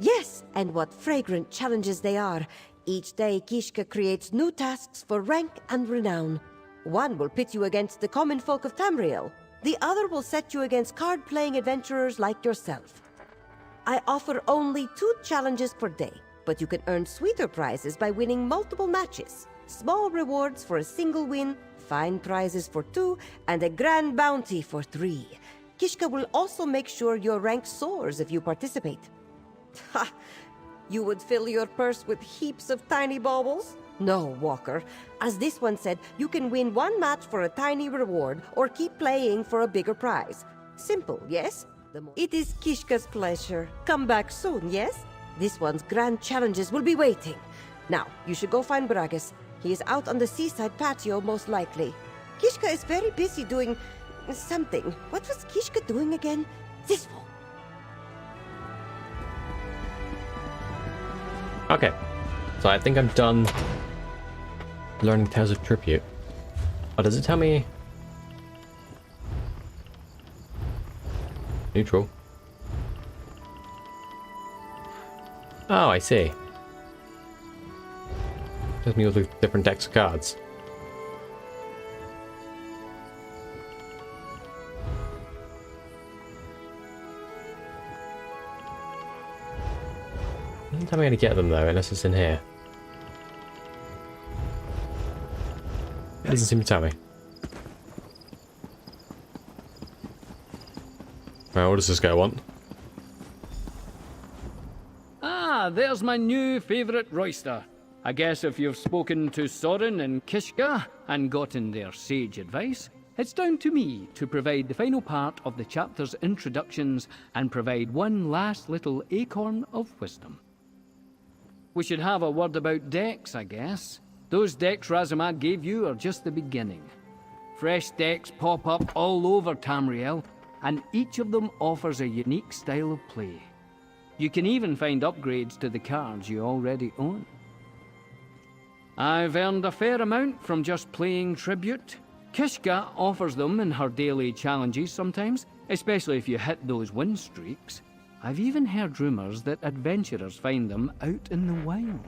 Yes, and what fragrant challenges they are. Each day, Kishka creates new tasks for rank and renown. One will pit you against the common folk of Tamriel. The other will set you against card-playing adventurers like yourself. I offer only 2 challenges per day, but you can earn sweeter prizes by winning multiple matches. Small rewards for a single win, fine prizes for 2, and a grand bounty for 3. Kishka will also make sure your rank soars if you participate. Ha! You would fill your purse with heaps of tiny baubles? No, Walker. As this one said, you can win 1 match for a tiny reward, or keep playing for a bigger prize. Simple, yes? It is Kishka's pleasure. Come back soon, yes? This one's grand challenges will be waiting. Now, you should go find Bragas. He is out on the seaside patio, most likely. Kishka is very busy doing... something. What was Kishka doing again? This one. Okay, so I think I'm done learning Tales of Tribute. Oh, does it tell me? Neutral. Oh, I see. Tells me all the different decks of cards. Doesn't tell me how to get them though, unless it's in here. It doesn't seem to tell me. Right, what does this guy want? Ah, there's my new favourite royster. I guess if you've spoken to Soren and Kishka and gotten their sage advice, it's down to me to provide the final part of the chapter's introductions and provide one last little acorn of wisdom. We should have a word about decks, I guess. Those decks Razamad gave you are just the beginning. Fresh decks pop up all over Tamriel, and each of them offers a unique style of play. You can even find upgrades to the cards you already own. I've earned a fair amount from just playing Tribute. Kishka offers them in her daily challenges sometimes, especially if you hit those win streaks. I've even heard rumors that adventurers find them out in the wild.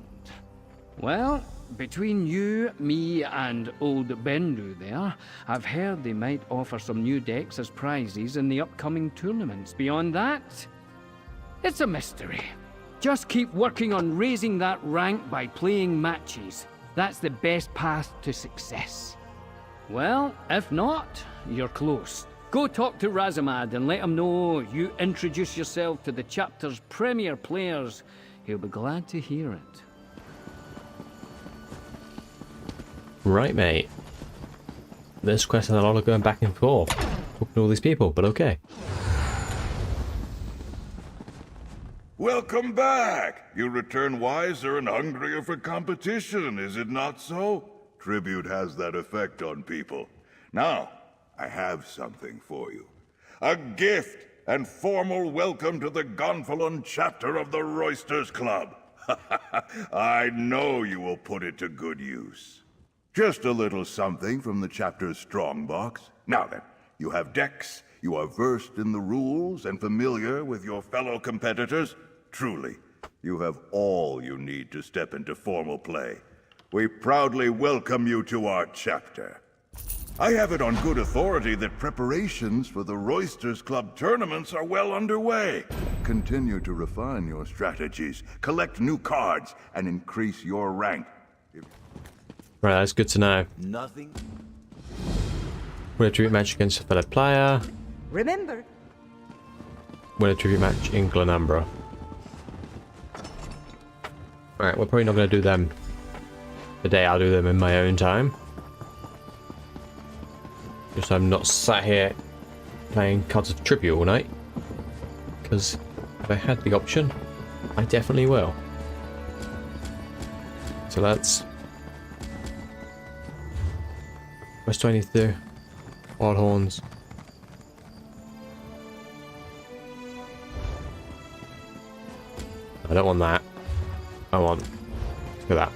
Well, between you, me, and old Bendu there, I've heard they might offer some new decks as prizes in the upcoming tournaments. Beyond that, it's a mystery. Just keep working on raising that rank by playing matches. That's the best path to success. Well, if not, you're close. Go talk to Razamad and let him know you introduce yourself to the chapter's premier players. He'll be glad to hear it. Right, mate. This quest has a lot of going back and forth. Talking to all these people, but okay. Welcome back! You return wiser and hungrier for competition, is it not so? Tribute has that effect on people. Now, I have something for you. A gift and formal welcome to the Gonfalon chapter of the Roysters Club. I know you will put it to good use. Just a little something from the chapter's strongbox. Now then, you have decks, you are versed in the rules and familiar with your fellow competitors. Truly, you have all you need to step into formal play. We proudly welcome you to our chapter. I have it on good authority that preparations for the Roysters Club tournaments are well underway. Continue to refine your strategies, collect new cards, and increase your rank. Right, that's good to know. Nothing. Win a tribute match against a fellow player. Remember, Win a tribute match in Glenumbra. Alright, we're probably not going to do them today. I'll do them in my own time. Just so I'm not sat here playing Cards of Tribute all night. Because if I had the option, I definitely will. So let's... What do I need to do? Odd horns. I don't want that. I want... Look at that.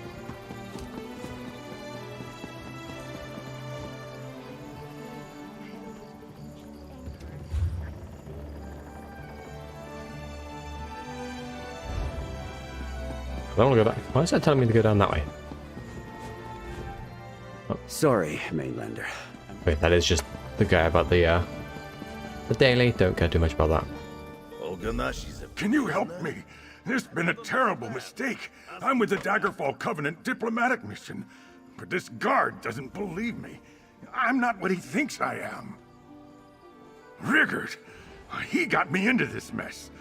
I don't want to go back. Why is that telling me to go down that way? Oh. Sorry, Mainlander. Wait, that is just the guy about the daily. Don't care too much about that. Can you help me? There's been a terrible mistake. I'm with the Daggerfall Covenant diplomatic mission, but this guard doesn't believe me. I'm not what he thinks I am. Rigard, he got me into this mess.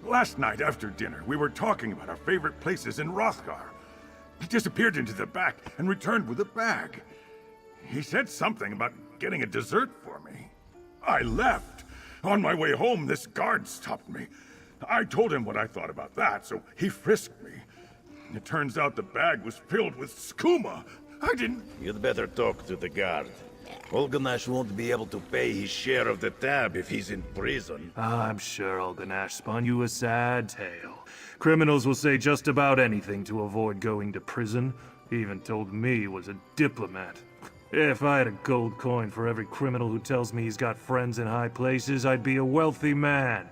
Last night after dinner, we were talking about our favorite places in Rothgar. He disappeared into the back and returned with a bag. He said something about getting a dessert for me. I left. On my way home, this guard stopped me. I told him what I thought about that, so he frisked me. It turns out the bag was filled with skooma. I didn't... You'd better talk to the guard. Olganash won't be able to pay his share of the tab if he's in prison. I'm sure Olganash spun you a sad tale. Criminals will say just about anything to avoid going to prison. He even told me he was a diplomat. If I had a gold coin for every criminal who tells me he's got friends in high places, I'd be a wealthy man.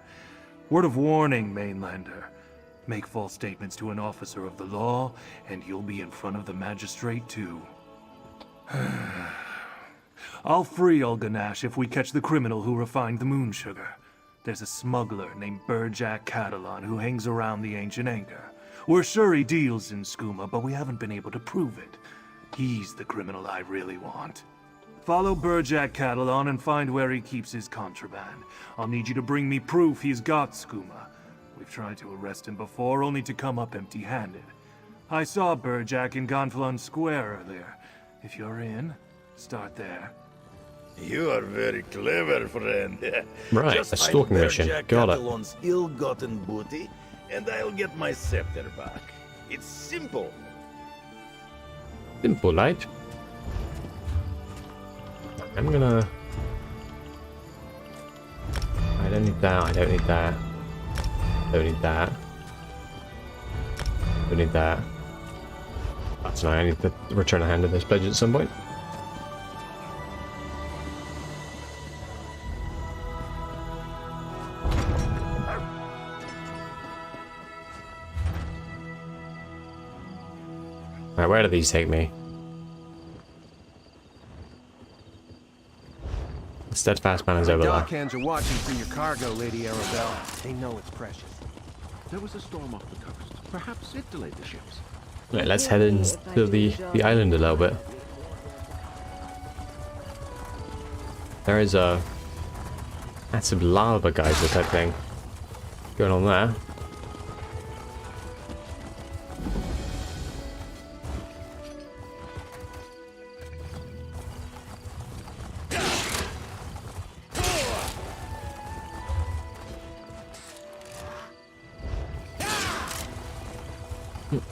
Word of warning, Mainlander. Make false statements to an officer of the law, and you'll be in front of the magistrate too. I'll free Olganash if we catch the criminal who refined the moon sugar. There's a smuggler named Burjak Catalan who hangs around the Ancient Anchor. We're sure he deals in skooma, but we haven't been able to prove it. He's the criminal I really want. Follow Burjak Catalan and find where he keeps his contraband. I'll need you to bring me proof he's got skooma. We've tried to arrest him before, only to come up empty-handed. I saw Burjak in Gonfalon Square earlier. If you're in, start there. You are very clever, friend. Right, Just a stalking find mission. Burjak Got it. Catalan's ill-gotten booty, and I'll get my scepter back. It's simple. Simple, light. I'm gonna... I don't need that, I don't need that. Don't need that. Don't need that. That's annoying, I need to return a hand of this pledge at some point. Right, where do these take me? The steadfast man is over there. Dockhands are watching for your cargo, Lady Arabelle. They know it's precious. There was a storm off the coast. Perhaps it delayed the ships. Right, let's head into the island a little bit. There is a massive lava geyser type thing going on there.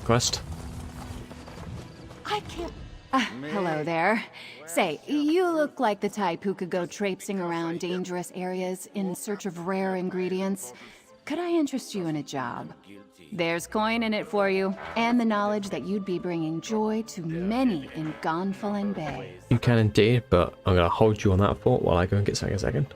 quest. I can't... hello there. Say, you look like the type who could go traipsing around dangerous areas in search of rare ingredients. Could I interest you in a job? There's coin in it for you, and the knowledge that you'd be bringing joy to many in Gonfalon Bay. You can indeed, but I'm going to hold you on that thought while I go and get something a second.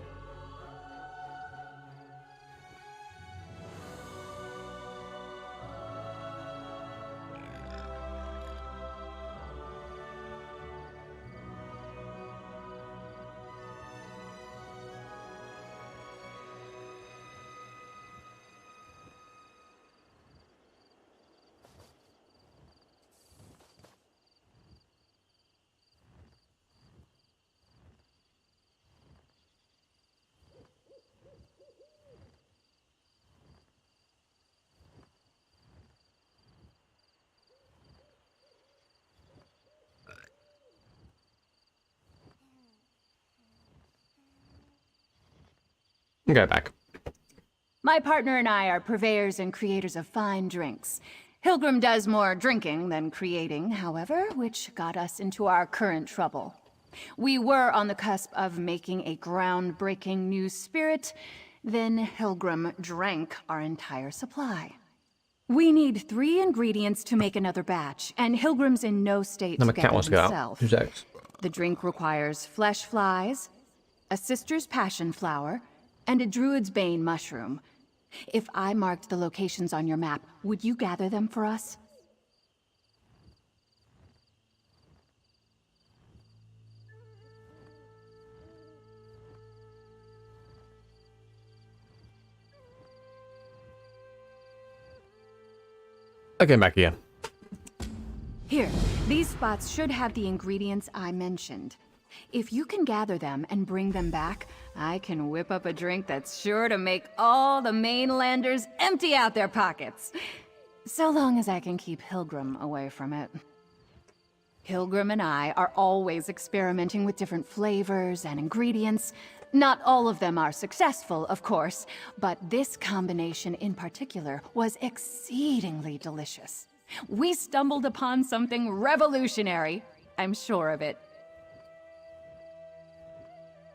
Go back. My partner and I are purveyors and creators of fine drinks. Hilgrim does more drinking than creating, however, which got us into our current trouble. We were on the cusp of making a groundbreaking new spirit, then Hilgrim drank our entire supply. We need 3 ingredients to make another batch, and Hilgrim's in no state to get it himself. Who's next? The drink requires flesh flies, a sister's passion flower, and a druid's bane mushroom. If I marked the locations on your map, would you gather them for us? Okay, back again. Here, these spots should have the ingredients I mentioned. If you can gather them and bring them back, I can whip up a drink that's sure to make all the mainlanders empty out their pockets. So long as I can keep Hilgrim away from it. Hilgrim and I are always experimenting with different flavors and ingredients. Not all of them are successful, of course, but this combination in particular was exceedingly delicious. We stumbled upon something revolutionary. I'm sure of it.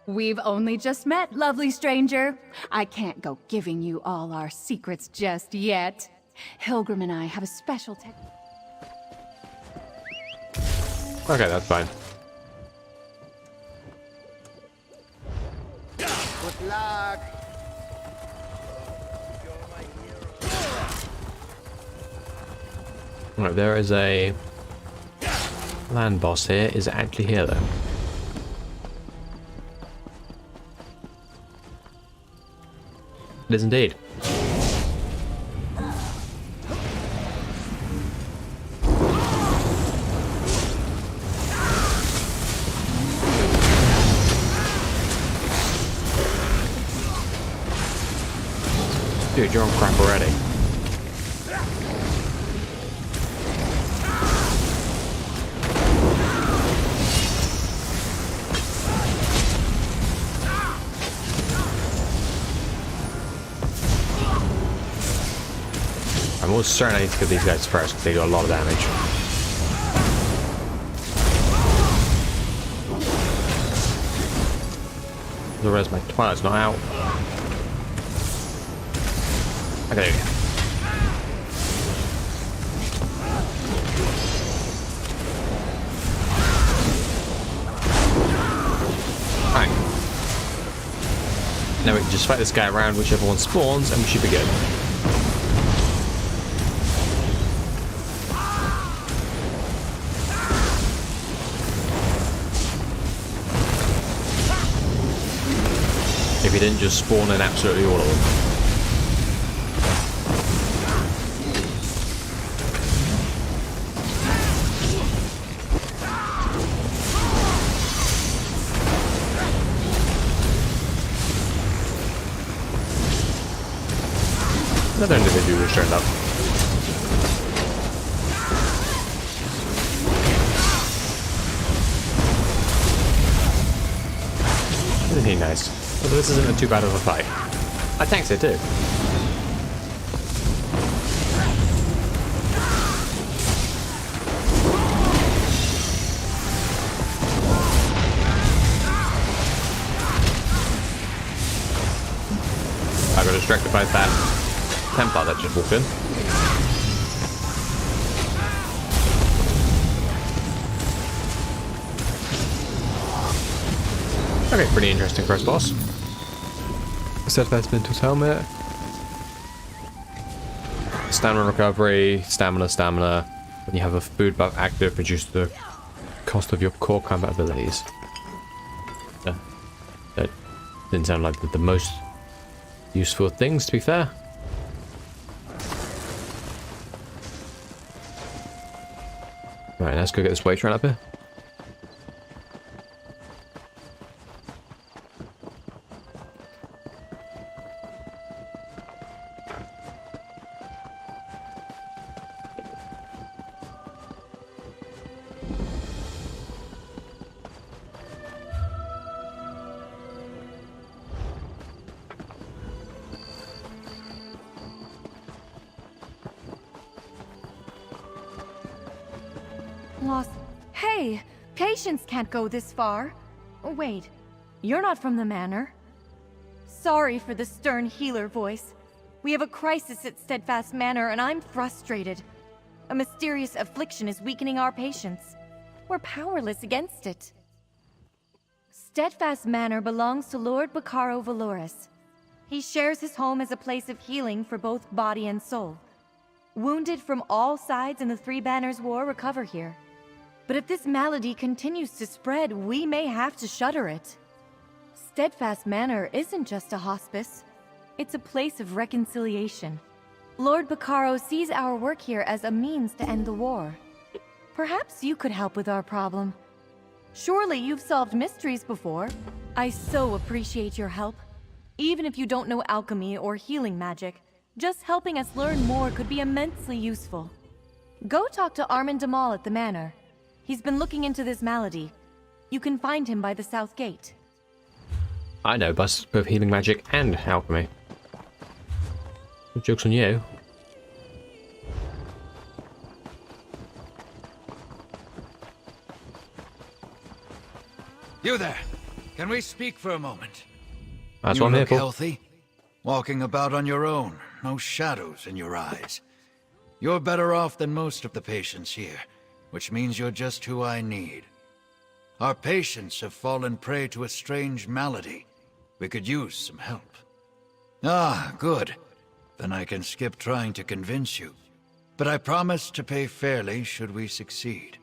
We've only just met, lovely stranger. I can't go giving you all our secrets just yet. Hilgrim and I have a special Okay, that's fine. Good luck. Right, there is a land boss here. Is it actually here though? It is indeed. Dude, you're on crap already. I'm almost certain I need to kill these guys first because they do a lot of damage. The rest of my Twilight's not out. Okay, there we go. Alright. Now we can just fight this guy around whichever one spawns and we should be good. If he didn't just spawn in absolutely all of them. Another individual just turned up. Isn't he nice? Although this isn't too bad of a fight. I tanks it too. distracted by that Templar that just walked in. Okay, pretty interesting first boss. Steadfast Mental's helmet. Stamina recovery, stamina. When you have a food buff active, reduce the cost of your core combat abilities. That didn't sound like the most useful things, to be fair. Right, let's go get this weight run up here. Lost. Hey! Patience can't go this far. Wait, you're not from the manor. Sorry for the stern healer voice. We have a crisis at Steadfast Manor and I'm frustrated. A mysterious affliction is weakening our patience. We're powerless against it. Steadfast Manor belongs to Lord Bacaro Valoris. He shares his home as a place of healing for both body and soul. Wounded from all sides in the Three Banners War recover here. But if this malady continues to spread, we may have to shutter it. Steadfast Manor isn't just a hospice. It's a place of reconciliation. Lord Bacaro sees our work here as a means to end the war. Perhaps you could help with our problem. Surely you've solved mysteries before. I so appreciate your help. Even if you don't know alchemy or healing magic, just helping us learn more could be immensely useful. Go talk to Armand Damal at the manor. He's been looking into this malady. You can find him by the south gate. I know both healing magic and alchemy. No joke's on you. You there. Can we speak for a moment? That's you what I'm here look for. Healthy, walking about on your own, no shadows in your eyes. You're better off than most of the patients here, which means you're just who I need. Our patients have fallen prey to a strange malady. We could use some help. Ah, good. Then I can skip trying to convince you. But I promise to pay fairly should we succeed.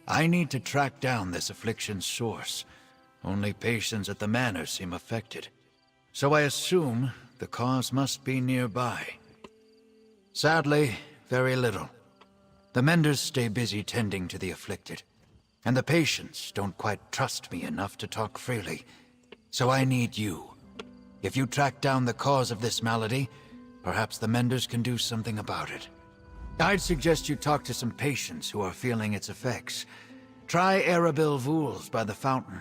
I need to track down this affliction's source. Only patients at the manor seem affected. So I assume the cause must be nearby. Sadly, very little. The menders stay busy tending to the afflicted, and the patients don't quite trust me enough to talk freely. So I need you. If you track down the cause of this malady, perhaps the menders can do something about it. I'd suggest you talk to some patients who are feeling its effects. Try Arabil Vools by the fountain,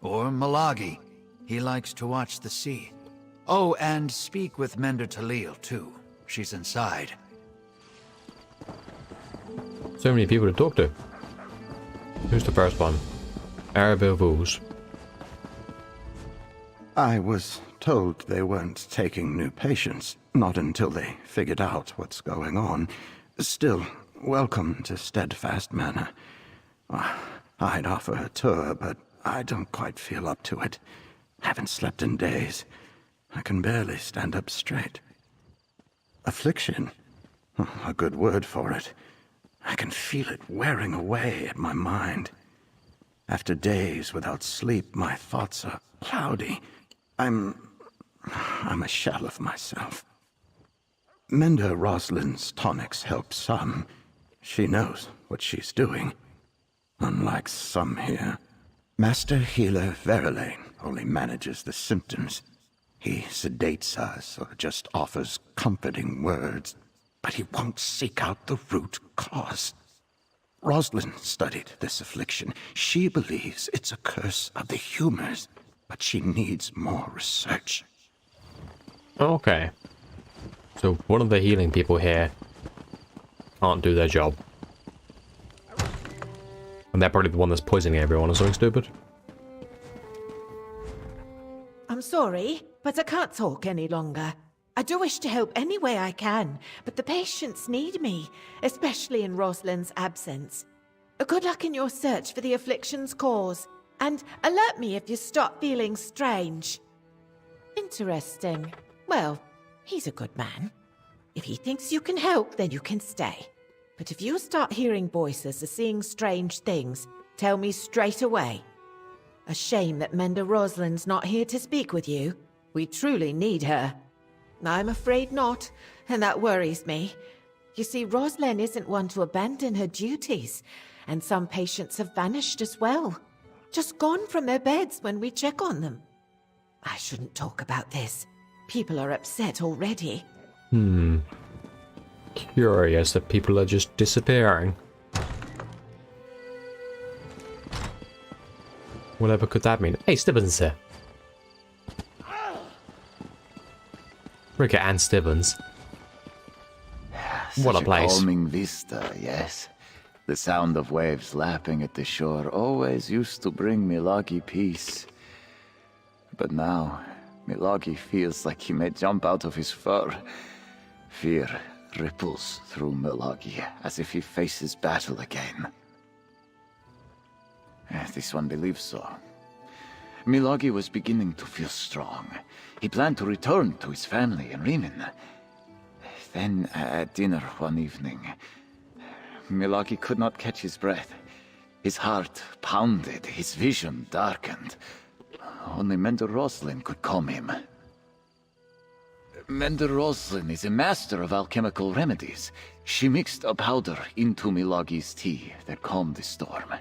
or Malagi. He likes to watch the sea. Oh, and speak with Mender Talil, too. She's inside. So many people to talk to. Who's the first one? Arabil Vools. I was told they weren't taking new patients, not until they figured out what's going on. Still, welcome to Steadfast Manor. I'd offer a tour, but I don't quite feel up to it. Haven't slept in days. I can barely stand up straight. Affliction? A good word for it. I can feel it wearing away at my mind. After days without sleep, my thoughts are cloudy. I'm a shell of myself. Mender Roslyn's tonics help some. She knows what she's doing. Unlike some here. Master Healer Verlaine only manages the symptoms. He sedates us or just offers comforting words, but he won't seek out the root cause. Roslyn studied this affliction. She believes it's a curse of the humors, but she needs more research. Okay. So one of the healing people here can't do their job. And they're probably the one that's poisoning everyone or something stupid. I'm sorry, but I can't talk any longer. I do wish to help any way I can, but the patients need me, especially in Rosalind's absence. Good luck in your search for the affliction's cause, and alert me if you start feeling strange. Interesting. Well, he's a good man. If he thinks you can help, then you can stay. But if you start hearing voices or seeing strange things, tell me straight away. A shame that Mender Rosalind's not here to speak with you. We truly need her. I'm afraid not, and that worries me. You see, Rosalind isn't one to abandon her duties, and some patients have vanished as well. Just gone from their beds when we check on them. I shouldn't talk about this. People are upset already. Curious that people are just disappearing. Whatever could that mean? Hey, Stibbons here. Rick and Stibbons. What a place. Calming vista, yes. The sound of waves lapping at the shore always used to bring Milagi peace. But now, Milagi feels like he may jump out of his fur. Fear ripples through Milagi as if he faces battle again. This one believes so. Milagi was beginning to feel strong. He planned to return to his family in Riemann. Then, at dinner one evening, Milagi could not catch his breath. His heart pounded, his vision darkened. Only Mender Roslin could calm him. Mender Roslin is a master of alchemical remedies. She mixed a powder into Milagi's tea that calmed the storm.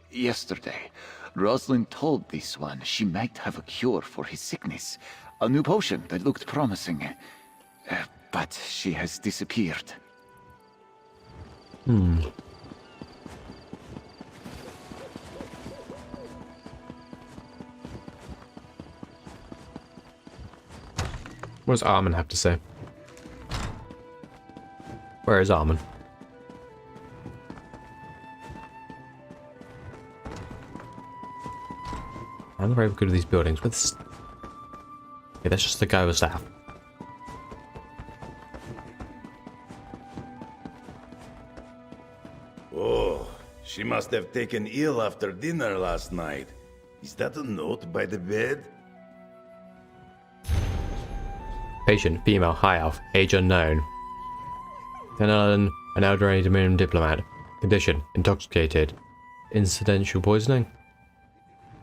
Yesterday, Roslin told this one she might have a cure for his sickness, a new potion that looked promising. But she has disappeared. What does Armin have to say? Where is Armin? I'm not very good at these buildings. What's... Okay, that's just the guy with staff. Oh, she must have taken ill after dinner last night. Is that a note by the bed? Patient, female, high elf, age unknown. Fenelon, an elderly Dominion diplomat. Condition, intoxicated. Incidental poisoning?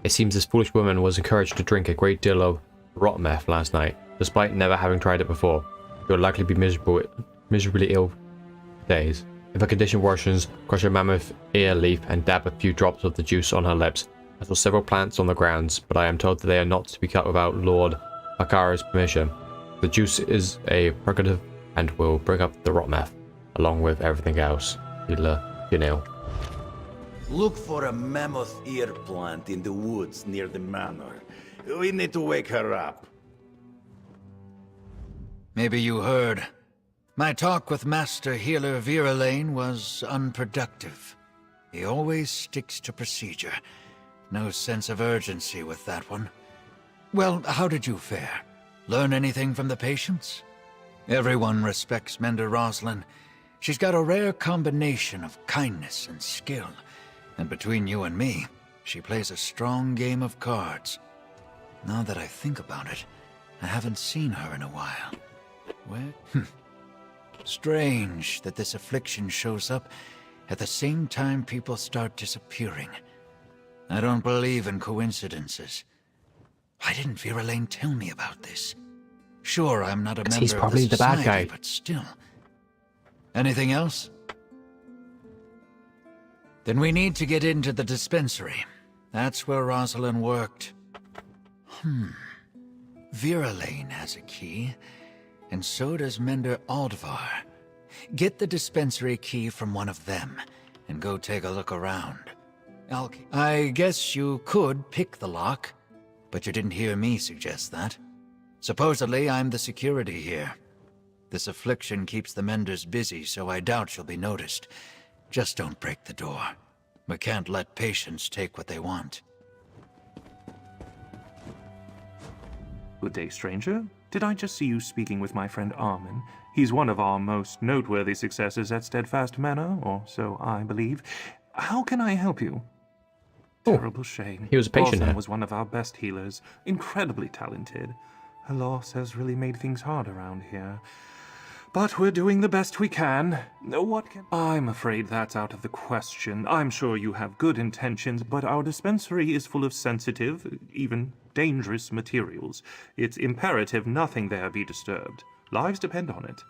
It seems this foolish woman was encouraged to drink a great deal of rot meth last night, despite never having tried it before. She will likely be miserably ill for days. If her condition worsens, crush a mammoth ear leaf and dab a few drops of the juice on her lips. I saw several plants on the grounds, but I am told that they are not to be cut without Lord Bakara's permission. The juice is a purgative and will bring up the rot meth, along with everything else. Look for a mammoth ear plant in the woods near the manor. We need to wake her up. Maybe you heard. My talk with Master Healer Viralane was unproductive. He always sticks to procedure. No sense of urgency with that one. Well, how did you fare? Learn anything from the patients? Everyone respects Mender Roslin. She's got a rare combination of kindness and skill. And between you and me, she plays a strong game of cards. Now that I think about it, I haven't seen her in a while. Where? Strange that this affliction shows up at the same time people start disappearing. I don't believe in coincidences. Why didn't Viralane tell me about this? Sure, I'm not a member he's probably of the the bad society, guy. but still. Anything else? Then we need to get into the dispensary. That's where Rosalind worked. Viralane has a key, and so does Mender Aldvar. Get the dispensary key from one of them, and go take a look around. I guess you could pick the lock, but you didn't hear me suggest that. Supposedly, I'm the security here. This affliction keeps the Menders busy, so I doubt she'll be noticed. Just don't break the door. We can't let patients take what they want. Good day, stranger. Did I just see you speaking with my friend Armin? He's one of our most noteworthy successors at Steadfast Manor, or so I believe. How can I help you? Terrible shame. He was a patient Rosalind here. was one of our best healers, incredibly talented. Her loss has really made things hard around here. But we're doing the best we can. I'm afraid that's out of the question. I'm sure you have good intentions, but our dispensary is full of sensitive, even dangerous materials. It's imperative nothing there be disturbed. Lives depend on it.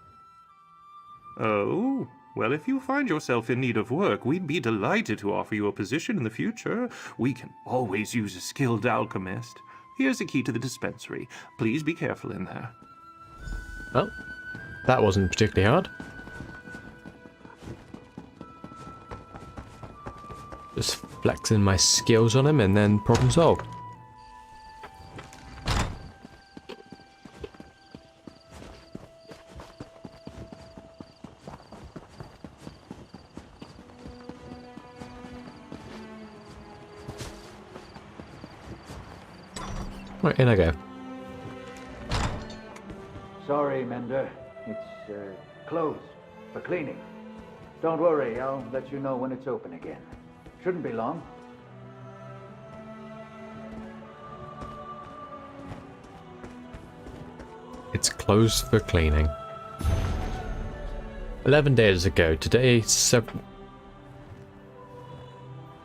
Oh, well, if you find yourself in need of work, we'd be delighted to offer you a position in the future. We can always use a skilled alchemist. Here's a key to the dispensary. Please be careful in there. Well, that wasn't particularly hard. Just flexing my skills on him and then problem solved. Right, in I go. Sorry, Mender. It's closed for cleaning. Don't worry, I'll let you know when it's open again. Shouldn't be long. It's closed for cleaning. 11 days ago. Today, 7...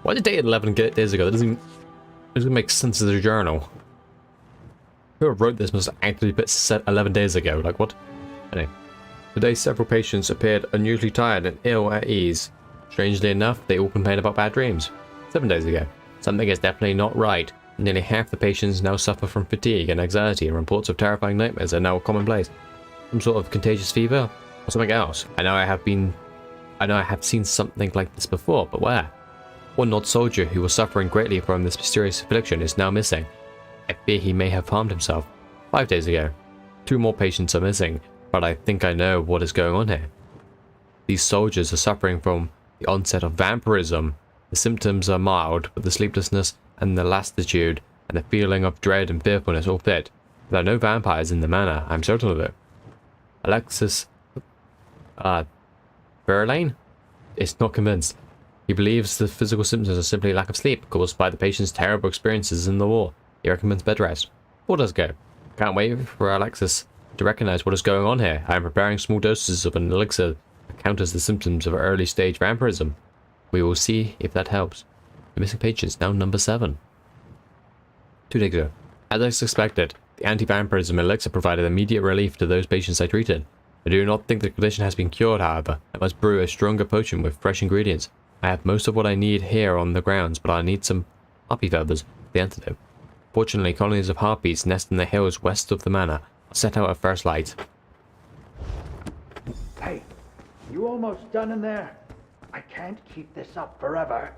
Why did date 11 days ago? That doesn't make sense as a journal. Whoever wrote this must actually put 11 days ago. Like, what? Anyway. Today, several patients appeared unusually tired and ill at ease. Strangely enough, they all complained about bad dreams. 7 days ago. Something is definitely not right. Nearly half the patients now suffer from fatigue and anxiety, and reports of terrifying nightmares are now commonplace. Some sort of contagious fever? Or something else? I know I have seen something like this before, but where? One odd soldier who was suffering greatly from this mysterious affliction is now missing. I fear he may have harmed himself. 5 days ago. 2 more patients are missing, but I think I know what is going on here. These soldiers are suffering from the onset of vampirism. The symptoms are mild, but the sleeplessness and the lassitude and the feeling of dread and fearfulness all fit. There are no vampires in the manor, I'm certain of it. Alexis... Verlaine is not convinced. He believes the physical symptoms are simply lack of sleep caused by the patient's terrible experiences in the war. He recommends bed rest. 4 days ago. Can't wait for Alexis to recognize what is going on here. I am preparing small doses of an elixir that counters the symptoms of early stage vampirism. We will see if that helps. The missing patients now number 7. 2 days ago. As I suspected, the anti-vampirism elixir provided immediate relief to those patients I treated. I do not think the condition has been cured, however. I must brew a stronger potion with fresh ingredients. I have most of what I need here on the grounds, but I need some harpy feathers for the antidote. Fortunately, colonies of harpies nest in the hills west of the manor. I'll set out at first light. Hey, you almost done in there? I can't keep this up forever.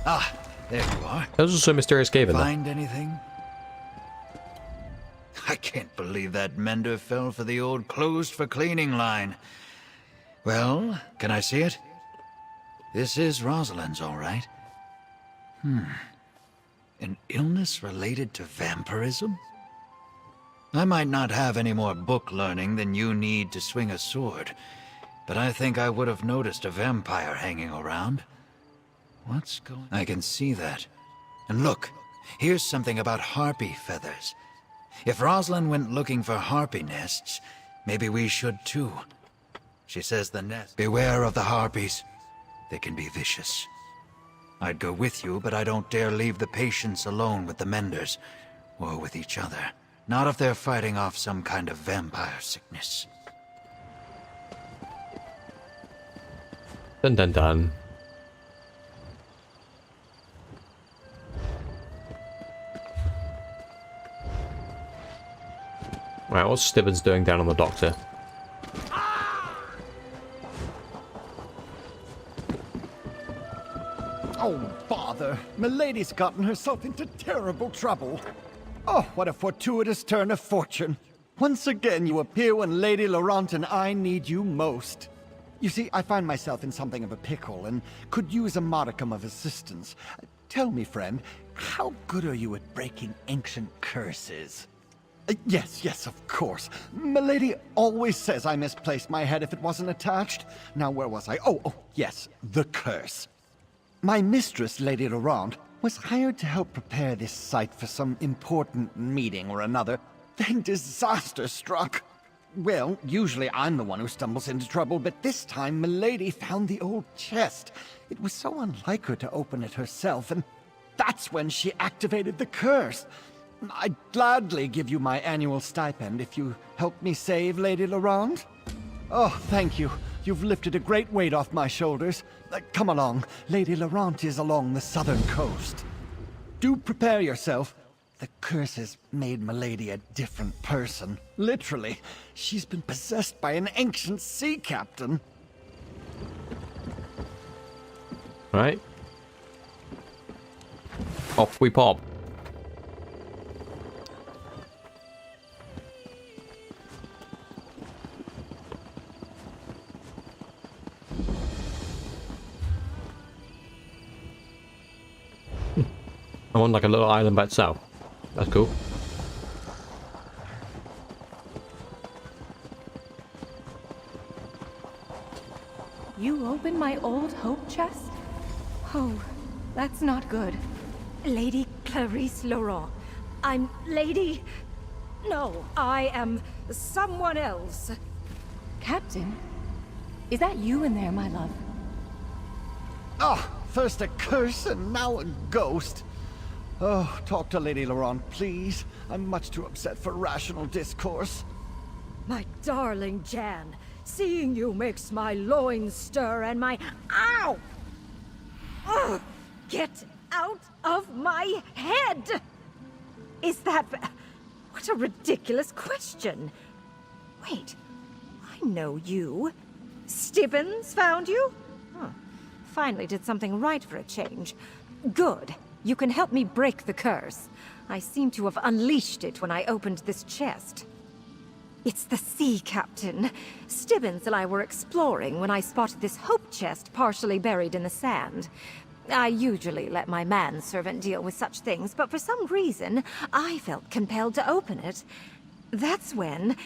Ah, there you are. That was also a mysterious cave in there. Find anything? I can't believe that Mender fell for the old closed for cleaning line. Well, can I see it? This is Rosalind's, all right. An illness related to vampirism? I might not have any more book learning than you need to swing a sword, but I think I would have noticed a vampire hanging around. What's going on? I can see that. And look, here's something about harpy feathers. If Rosalind went looking for harpy nests, maybe we should too. She says the nest... Beware of the harpies. They can be vicious. I'd go with you, but I don't dare leave the patients alone with the Menders, or with each other. Not if they're fighting off some kind of vampire sickness. Dun dun dun. Right, what's Stibbons doing down on the doctor? Oh, bother. Milady's gotten herself into terrible trouble. Oh, what a fortuitous turn of fortune. Once again, you appear when Lady Laurent and I need you most. You see, I find myself in something of a pickle and could use a modicum of assistance. Tell me, friend, how good are you at breaking ancient curses? Yes, of course. Milady always says I misplaced my head if it wasn't attached. Now, where was I? Oh, yes, the curse. My mistress, Lady Laurent, was hired to help prepare this site for some important meeting or another. Then disaster struck. Well, usually I'm the one who stumbles into trouble, but this time Milady found the old chest. It was so unlike her to open it herself, and that's when she activated the curse. I'd gladly give you my annual stipend if you help me save Lady Laurent. Oh, thank you. You've lifted a great weight off my shoulders. Come along. Lady Laurent is along the southern coast. Do prepare yourself. The curse has made Milady a different person. Literally. She's been possessed by an ancient sea captain. Right. Off we pop. I'm on like a little island by itself. That's cool. You opened my old hope chest? Oh, that's not good. Lady Clarice Laurent. I'm Lady... No, I am someone else. Captain? Is that you in there, my love? Oh, first a curse and now a ghost. Oh, talk to Lady Laurent, please. I'm much too upset for rational discourse. My darling Jan, seeing you makes my loins stir and my... Ow! Ugh! Get out of my head! Is that... What a ridiculous question. Wait, I know you. Stibbons found you? Huh. Finally did something right for a change. Good. You can help me break the curse. I seem to have unleashed it when I opened this chest. It's the sea captain. Stibbons and I were exploring when I spotted this hope chest partially buried in the sand. I usually let my manservant deal with such things, but for some reason, I felt compelled to open it. That's when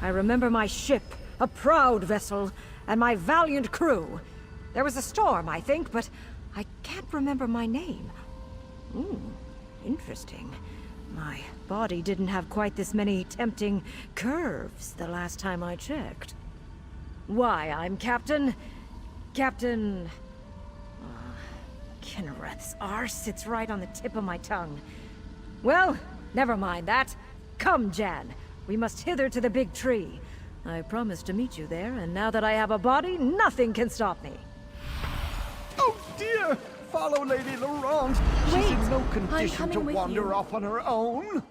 I remember my ship, a proud vessel, and my valiant crew. There was a storm, I think, but I can't remember my name. Interesting. My body didn't have quite this many tempting curves the last time I checked. Why, I'm Captain... Kinnereth's R sits right on the tip of my tongue. Well, never mind that. Come, Jan. We must hither to the big tree. I promised to meet you there, and now that I have a body, nothing can stop me. Oh dear! Follow Lady Laurent. She's in no condition to wander off on her own.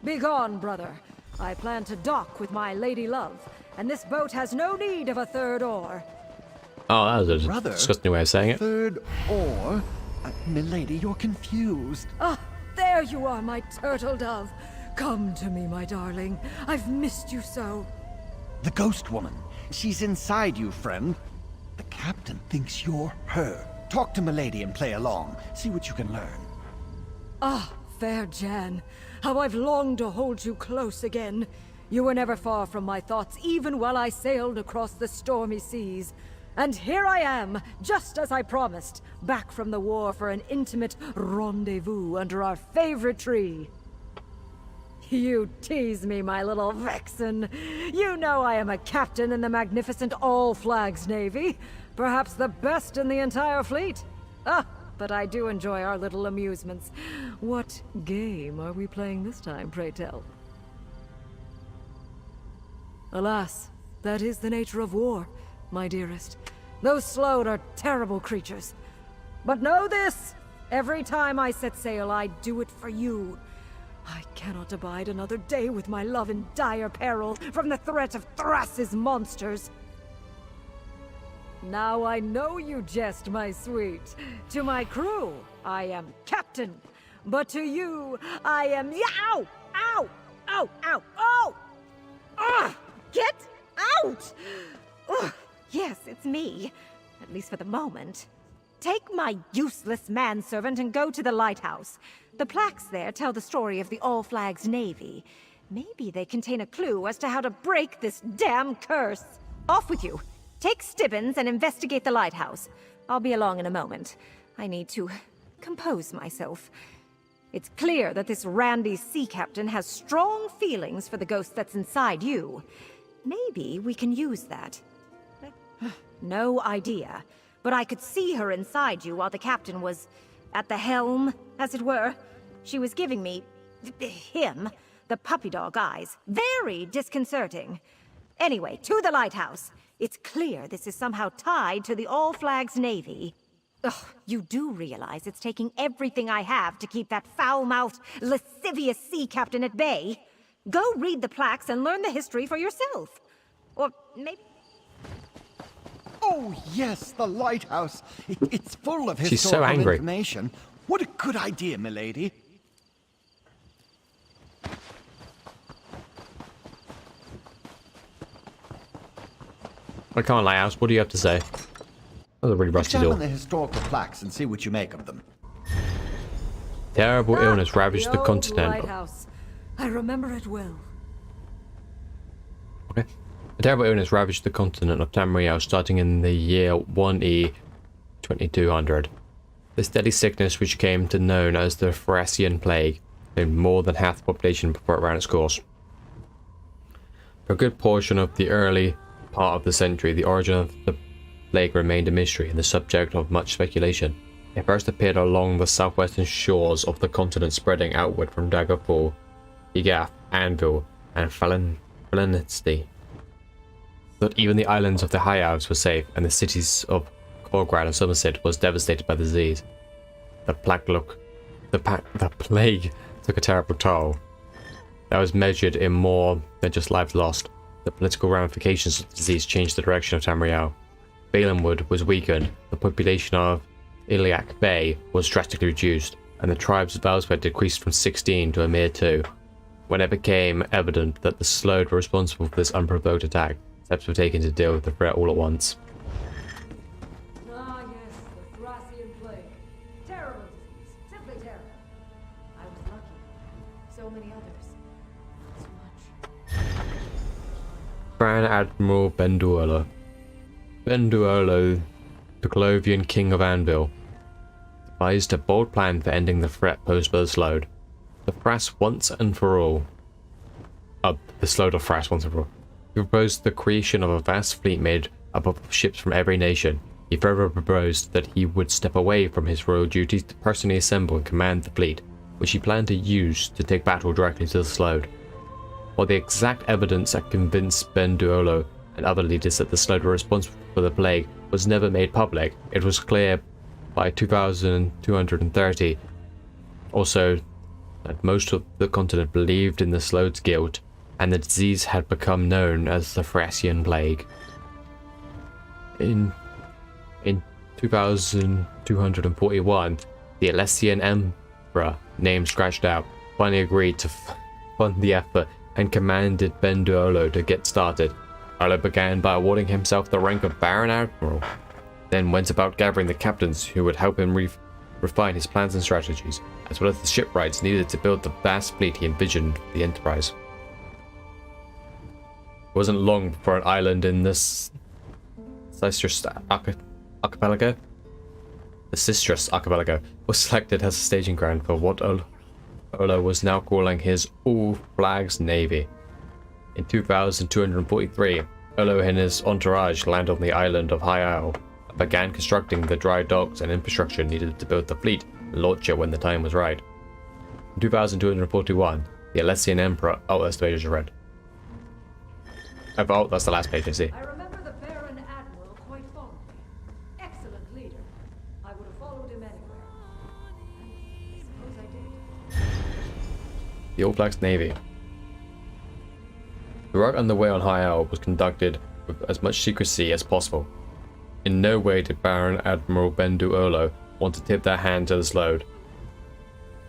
Begone, brother. I plan to dock with my lady love, and this boat has no need of a third oar. Oh, that was a disgusting way of saying it. Third oar? Milady, you're confused. Ah, there you are, my turtle dove. Come to me, my darling. I've missed you so. The ghost woman. She's inside you, friend. The captain thinks you're her. Talk to Milady and play along. See what you can learn. Ah, fair Jan. How I've longed to hold you close again. You were never far from my thoughts, even while I sailed across the stormy seas. And here I am, just as I promised, back from the war for an intimate rendezvous under our favorite tree. You tease me, my little vixen. You know I am a captain in the magnificent All Flags Navy. Perhaps the best in the entire fleet. Ah, but I do enjoy our little amusements. What game are we playing this time, pray tell? Alas, that is the nature of war, my dearest. Those Sloane are terrible creatures. But know this! Every time I set sail, I do it for you. I cannot abide another day with my love in dire peril from the threat of Thras's monsters. Now I know you jest, my sweet. To my crew, I am captain. But to you, I am... Ow! Ow! Ow! Ow! Oh! Ah! Get out! Ugh. Yes, it's me. At least for the moment. take my useless manservant and go to the lighthouse. The plaques there tell the story of the All Flags Navy. Maybe they contain a clue as to how to break this damn curse. Off with you. Take Stibbins and investigate the lighthouse. I'll be along in a moment. I need to compose myself. It's clear that this randy sea captain has strong feelings for the ghost that's inside you. Maybe we can use that. No idea. But I could see her inside you while the captain was at the helm, as it were. She was giving me... him... the puppy dog eyes. Very disconcerting. Anyway, to the lighthouse. It's clear this is somehow tied to the All Flags Navy. Ugh, you do realize it's taking everything I have to keep that foul-mouthed, lascivious sea captain at bay? Go read the plaques and learn the history for yourself. Or maybe... Oh, yes, the lighthouse. It's full of She's so historical angry. information. What a good idea, milady. I can't lie, House. What do you have to say? That was a really rusty door. Examine the historical plaques and see what you make of them. Terrible illness ravaged the continent. Lighthouse. I remember it well. Okay. A terrible illness ravaged the continent of Tamriel starting in the year 1E 2200. This deadly sickness, which came to known as the Thracian Plague, claimed more than half the population before it ran its course. For a good portion of the early part of the century, the origin of the plague remained a mystery and the subject of much speculation. It first appeared along the southwestern shores of the continent, spreading outward from Daggerfall, Egath, Anvil, and Falenesti. But even the islands of the High Elves were safe, and the cities of Korgrad and Somerset was devastated by the disease. The plague took a terrible toll. That was measured in more than just lives lost. The political ramifications of the disease changed the direction of Tamriel. Balenwood was weakened, the population of Iliac Bay was drastically reduced, and the tribes of Elswed decreased from 16 to a mere 2. When it became evident that the Slode were responsible for this unprovoked attack, steps were taken to deal with the threat all at once. Ah, yes, the Thracian Plague. Terrible disease. Simply terrible. I was lucky. So many others. Not so much. Grand Admiral Benduolo. Benduolo, the Colovian king of Anvil, devised a bold plan for ending the threat posed by the Slode. The Thras once and for all. The Slode of Thras once and for all. He proposed the creation of a vast fleet made up of ships from every nation. He further proposed that he would step away from his royal duties to personally assemble and command the fleet, which he planned to use to take battle directly to the Slode. While the exact evidence that convinced Benduolo and other leaders that the Slode were responsible for the plague was never made public, it was clear by 2230 also that most of the continent believed in the Slode's guilt, and the disease had become known as the Thracian Plague. In 2241, the Alessian Emperor, name scratched out, finally agreed to fund the effort and commanded Benduolo to get started. Arlo began by awarding himself the rank of Baron Admiral, then went about gathering the captains who would help him refine his plans and strategies, as well as the shipwrights needed to build the vast fleet he envisioned for the enterprise. It wasn't long before an island in this Sistrus Archipelago? The Sistrus Archipelago was selected as a staging ground for what Olo was now calling his All Flags Navy. In 2243, Olo and his entourage landed on the island of High Isle and began constructing the dry docks and infrastructure needed to build the fleet and launch it when the time was right. In 2241, the Alessian Emperor... Oh, that's the page I read. Oh, that's the last page I see. I remember the Baron Admiral quite fondly. Excellent leader. I would have followed him anywhere. I suppose I did. The All Flags Navy. The work underway on High Isle was conducted with as much secrecy as possible. In no way did Baron Admiral Benduolo want to tip their hand to the Slode.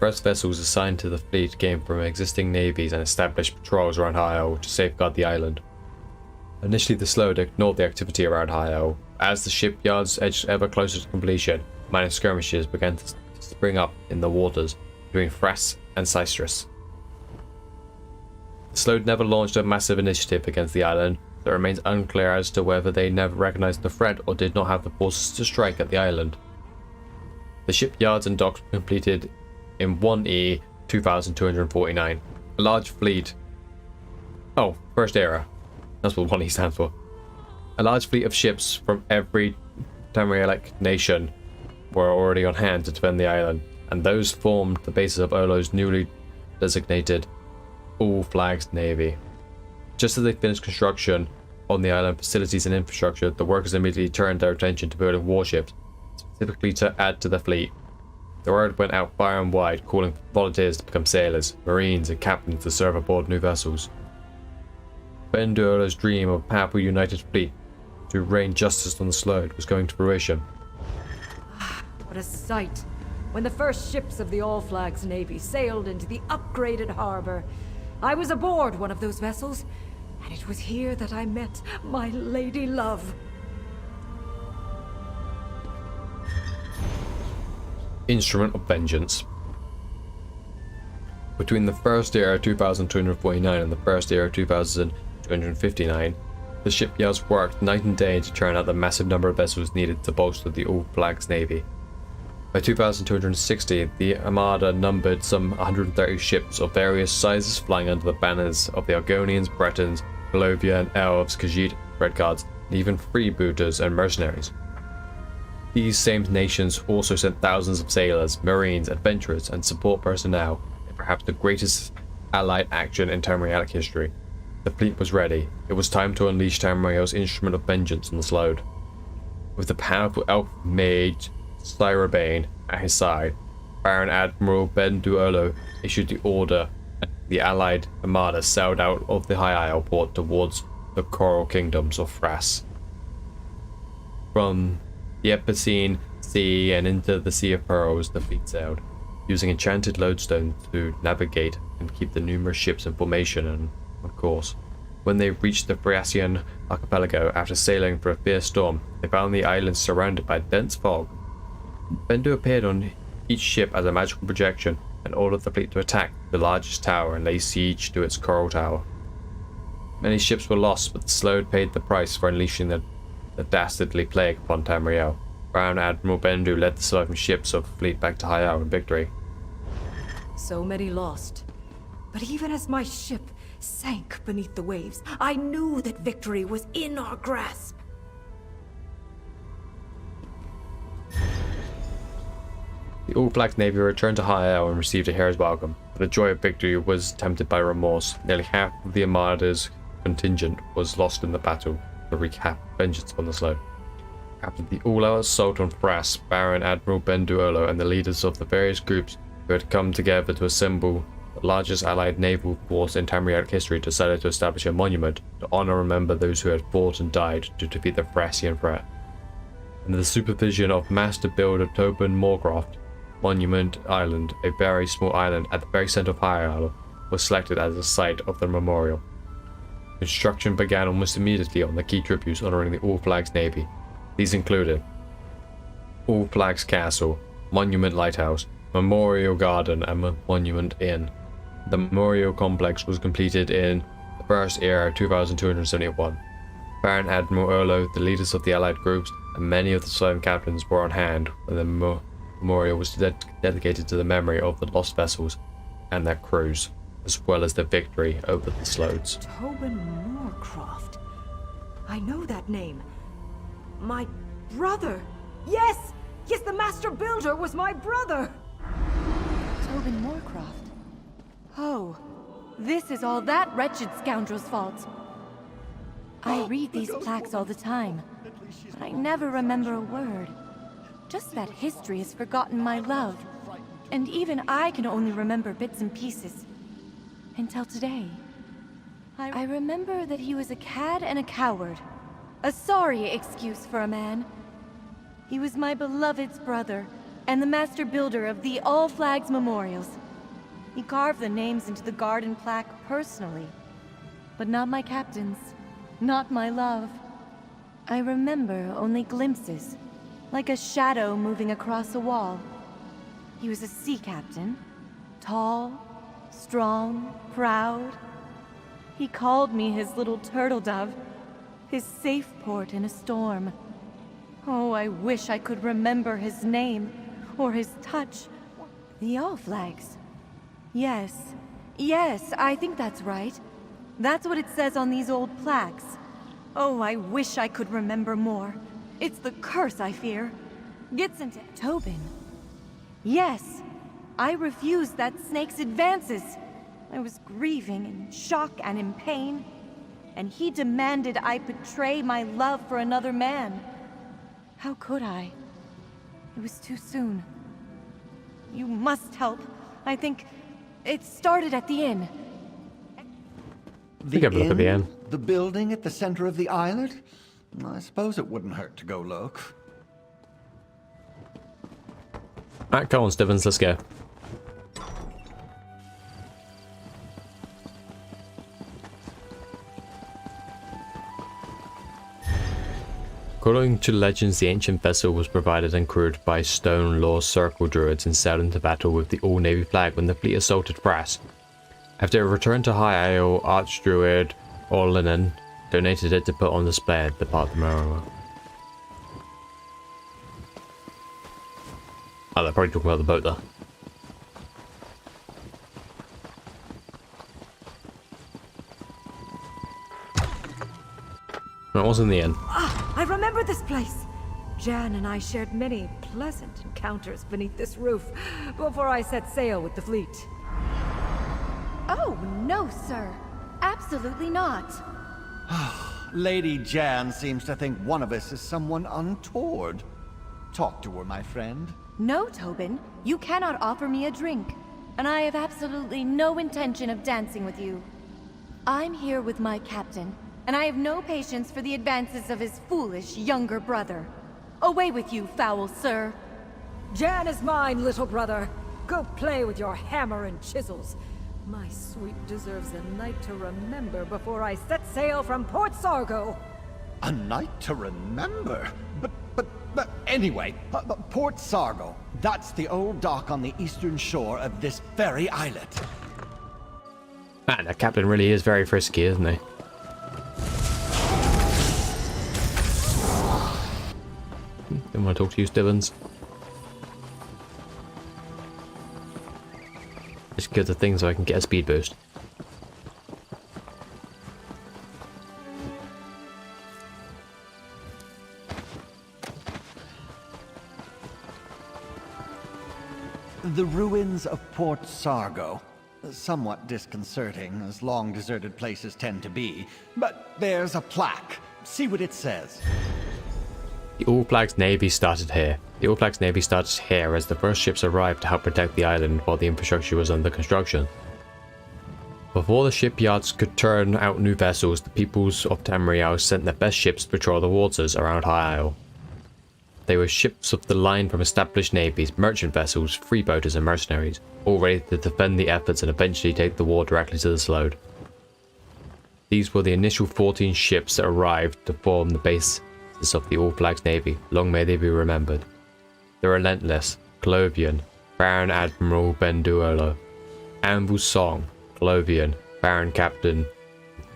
First vessels assigned to the fleet came from existing navies and established patrols around High Isle to safeguard the island. Initially, the Slode ignored the activity around High Isle. As the shipyards edged ever closer to completion, minor skirmishes began to spring up in the waters between Thrace and Sistris. The Slode never launched a massive initiative against the island, so it remains unclear as to whether they never recognized the threat or did not have the forces to strike at the island. The shipyards and docks were completed in 1E 2249. A large fleet. Oh, First Era. That's what 1E stands for. A large fleet of ships from every Tamrielic nation were already on hand to defend the island, and those formed the basis of Olo's newly designated All Flags Navy. Just as they finished construction on the island facilities and infrastructure, the workers immediately turned their attention to building warships, specifically to add to the fleet. The word went out far and wide, calling for volunteers to become sailors, marines, and captains to serve aboard new vessels. Benduolo's dream of a powerful united fleet to rain justice on the Slode was going to fruition. What a sight! When the first ships of the All Flags Navy sailed into the upgraded harbor, I was aboard one of those vessels, and it was here that I met my lady love. Instrument of Vengeance. Between the First Era 2249 and the First Era 2259, the shipyards worked night and day to churn out the massive number of vessels needed to bolster the All Flags Navy. By 2260, the Armada numbered some 130 ships of various sizes flying under the banners of the Argonians, Bretons, Colovian, Elves, Khajiit, Redguards, and even freebooters and mercenaries. These same nations also sent thousands of sailors, marines, adventurers, and support personnel in perhaps the greatest allied action in Tamrielic history. The fleet was ready. It was time to unleash Tamriel's instrument of vengeance on the Slode. With the powerful elf mage Cyrabane at his side, Baron Admiral Benduolo issued the order, and the allied armada sailed out of the High Isle port towards the coral kingdoms of Thrace. From the Epicene Sea and into the Sea of Pearls, the fleet sailed, using enchanted lodestone to navigate and keep the numerous ships in formation and on course. When they reached the Thracian archipelago after sailing for a fierce storm, they found the island surrounded by dense fog. Bendu appeared on each ship as a magical projection and ordered the fleet to attack the largest tower and lay siege to its coral tower. Many ships were lost, but the Slode paid the price for unleashing the dastardly plague upon Tamriel. Baron Admiral Bendu led the surviving ships of the fleet back to High Isle in victory. So many lost. But even as my ship sank beneath the waves, I knew that victory was in our grasp. The All Flags Navy returned to High Isle and received a hero's welcome, but the joy of victory was tempered by remorse. Nearly half of the Armada's contingent was lost in the battle to wreak vengeance on the Slode. After the all-out assault on Thrace, Baron Admiral Benduolo and the leaders of the various groups who had come together to assemble the largest allied naval force in Tamrielic history decided to establish a monument to honor and remember those who had fought and died to defeat the Thracian threat. Under the supervision of Master Builder Tobin Moorcroft, Monument Island, a very small island at the very center of High Isle, was selected as the site of the memorial. Construction began almost immediately on the key tributes honoring the All Flags Navy. These included All Flags Castle, Monument Lighthouse, Memorial Garden, and Monument Inn. The memorial complex was completed in the First Era 2271. Baron Admiral Erlo, the leaders of the allied groups, and many of the surviving captains were on hand when the memorial was dedicated to the memory of the lost vessels and their crews, as well as the victory over the Slodes. Tobin Moorcroft. I know that name. My brother. Yes! Yes, the Master Builder was my brother! Tobin Moorcroft. Oh, this is all that wretched scoundrel's fault. I read these plaques all the time, but I never remember a word. Just that history has forgotten my love, and even I can only remember bits and pieces. Until today. I remember that he was a cad and a coward. A sorry excuse for a man. He was my beloved's brother, and the master builder of the All Flags Memorials. He carved the names into the garden plaque personally. But not my captain's. Not my love. I remember only glimpses. like a shadow moving across a wall. He was a sea captain, tall, strong, proud. He called me his little turtle dove, his safe port in a storm. Oh, I wish I could remember his name, or his touch. The All Flags. Yes, I think that's right. That's what it says on these old plaques. Oh, I wish I could remember more. It's the curse, I fear. Gets into Tobin. Yes, I refused that snake's advances. I was grieving in shock and in pain, and he demanded I betray my love for another man. How could I? It was too soon. You must help. I think it started at the inn. I think I've looked at the inn. The building at the center of the island? I suppose it wouldn't hurt to go look. Alright, come on, Stevens, let's go. According to legends, the ancient vessel was provided and crewed by Stone Law Circle druids and sailed into battle with the all-navy flag when the fleet assaulted Brass. After it returned to High Isle, Archdruid Orlinen donated it to put on display at the part of Morrowind. Oh, they're probably talking about the boat there. That was in the end. Ah, I remember this place. Jan and I shared many pleasant encounters beneath this roof before I set sail with the fleet. Oh, no, sir. Absolutely not. Lady Jan seems to think one of us is someone untoward. Talk to her, my friend. No, Tobin. You cannot offer me a drink. And I have absolutely no intention of dancing with you. I'm here with my captain, and I have no patience for the advances of his foolish younger brother. Away with you, foul sir. Jan is mine, little brother. Go play with your hammer and chisels. My sweet deserves a night to remember before I set sail from Port Sargo. A night to remember? But anyway, Port Sargo. That's the old dock on the eastern shore of this very islet. Man, that captain really is very frisky, isn't he? Didn't want to talk to you, Stevens. Just get the thing so I can get a speed boost. The ruins of Port Sargo. Somewhat disconcerting, as long deserted places tend to be. But there's a plaque. See what it says. The All Flags Navy started here. The All Flags Navy started here as the first ships arrived to help protect the island while the infrastructure was under construction. Before the shipyards could turn out new vessels, the peoples of Tamriel sent their best ships to patrol the waters around High Isle. They were ships of the line from established navies, merchant vessels, freeboaters and mercenaries, all ready to defend the efforts and eventually take the war directly to the Slode. These were the initial 14 ships that arrived to form the basis of the All Flags Navy. Long may they be remembered. The Relentless, Clovian, Baron Admiral Benduolo, Anvil Song, Clovian, Baron Captain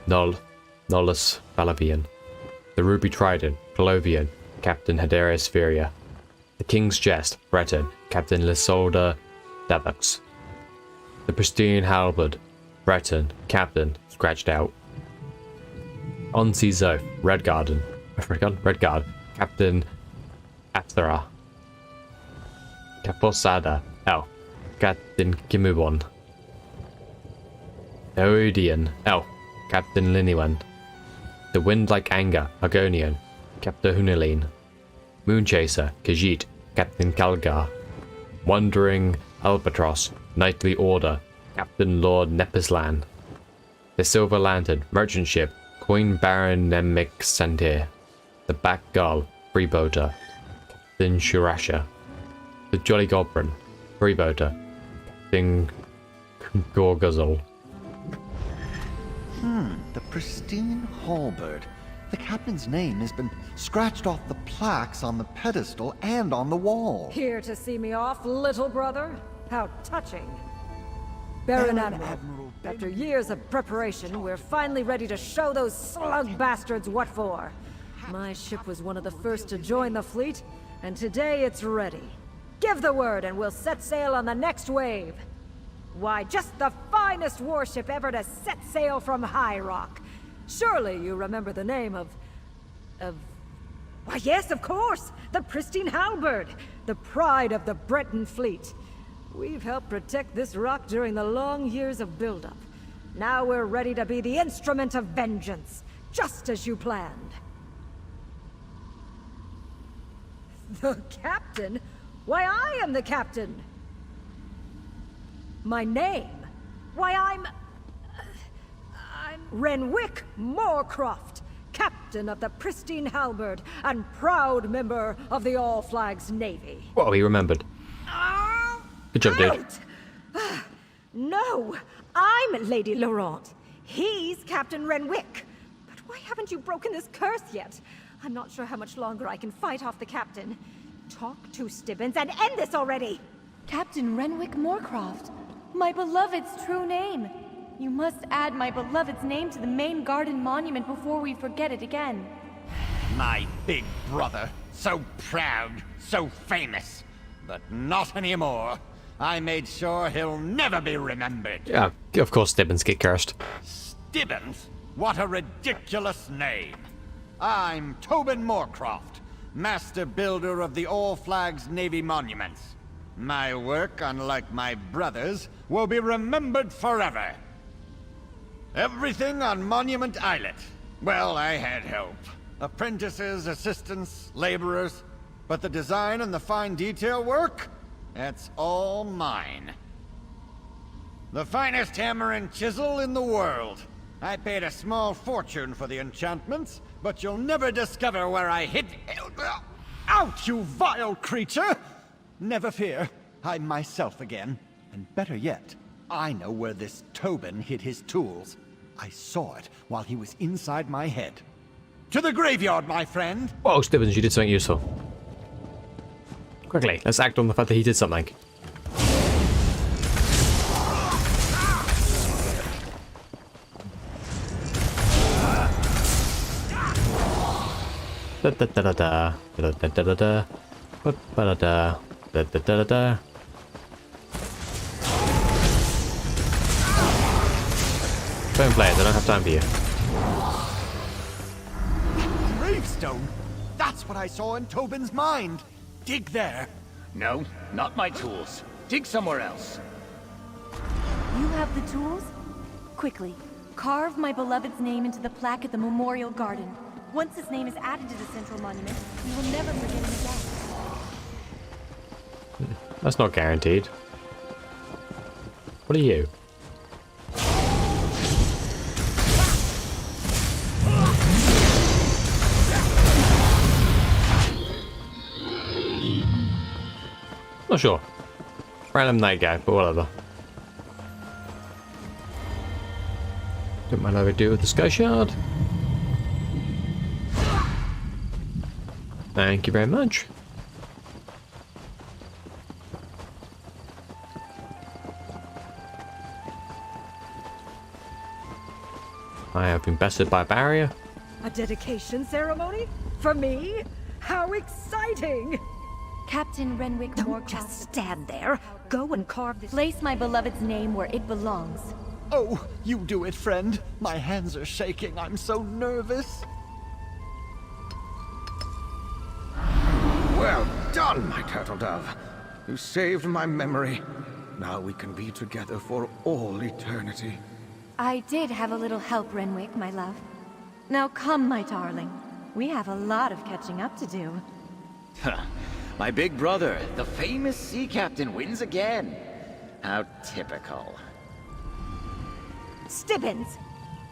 Nolus Valavian, the Ruby Trident, Clovian, Captain Hedera Spheria, the King's Jest, Breton, Captain Lisolda Davux, the Pristine Halberd, Breton, Captain, Scratched Out, Onsi Zoth, Redguard, Captain Athera, Caposada, Elf, Captain Kimubon, Oedian, Elf, Captain Liniwan, the Wind Like Anger, Argonian, Captain Hunaline, Moonchaser, Khajiit, Captain Kalgar, Wandering Albatross, Knightly Order, Captain Lord Nepislan, the Silver Lantern, Merchant Ship, Queen Baron Nemik Santir, the Back Gull, Freeboater, Captain Shurasha, the Jolly Goblin, Freeboater, Captain Gorgazol. The Pristine Halberd. The captain's name has been scratched off the plaques on the pedestal and on the wall. Here to see me off, little brother? How touching. Baron Admiral, after years of preparation, we're finally ready to show those slug bastards what for. My ship was one of the first to join the fleet, and today it's ready. Give the word and we'll set sail on the next wave. Why, just the finest warship ever to set sail from High Rock. Surely you remember the name of... Why, yes, of course! The Pristine Halberd! The pride of the Breton fleet. We've helped protect this rock during the long years of buildup. Now we're ready to be the instrument of vengeance, just as you planned. The captain? Why, I am the captain! My name? Why, I'm Renwick Moorcroft, captain of the Pristine Halberd and proud member of the All Flags Navy. Well, he remembered. Good job, dude. No, I'm Lady Laurent. He's Captain Renwick. But why haven't you broken this curse yet? I'm not sure how much longer I can fight off the captain. Talk to Stibbins and end this already! Captain Renwick Moorcroft, my beloved's true name. You must add my beloved's name to the main garden monument before we forget it again. My big brother, so proud, so famous. But not anymore. I made sure he'll never be remembered. Yeah, of course Stibbins get cursed. Stibbins? What a ridiculous name. I'm Tobin Moorcroft, master builder of the All Flags Navy monuments. My work, unlike my brother's, will be remembered forever. Everything on Monument Islet. Well, I had help. Apprentices, assistants, laborers. But the design and the fine detail work? That's all mine. The finest hammer and chisel in the world. I paid a small fortune for the enchantments, but you'll never discover where I hid... Out, you vile creature! Never fear, I'm myself again. And better yet, I know where this Tobin hid his tools. I saw it while he was inside my head. To the graveyard, my friend! Whoa, Stibbins, you did something useful. Quickly, let's act on the fact that he did something. Da da da da da da da da da da da da da da da. Don't play it, I don't have time for you. Gravestone? That's what I saw in Tobin's mind. Dig there. No, not my tools. Dig somewhere else. You have the tools? Quickly, carve my beloved's name into the plaque at the Memorial Garden. Once his name is added to the central monument, you will never forget him again. That's not guaranteed. What are you? Not sure. Random night guy, but whatever. Don't mind how we do with the Sky Shard. Thank you very much. I have been bested by a barrier. A dedication ceremony? For me? How exciting! Captain Renwick Moorcroft. Don't just stand there. Go and carve this. Place my beloved's name where it belongs. Oh, you do it, friend. My hands are shaking. I'm so nervous. Well done, my turtle dove. You saved my memory. Now we can be together for all eternity. I did have a little help, Renwick, my love. Now come, my darling. We have a lot of catching up to do. My big brother, the famous sea captain, wins again. How typical. Stibbins!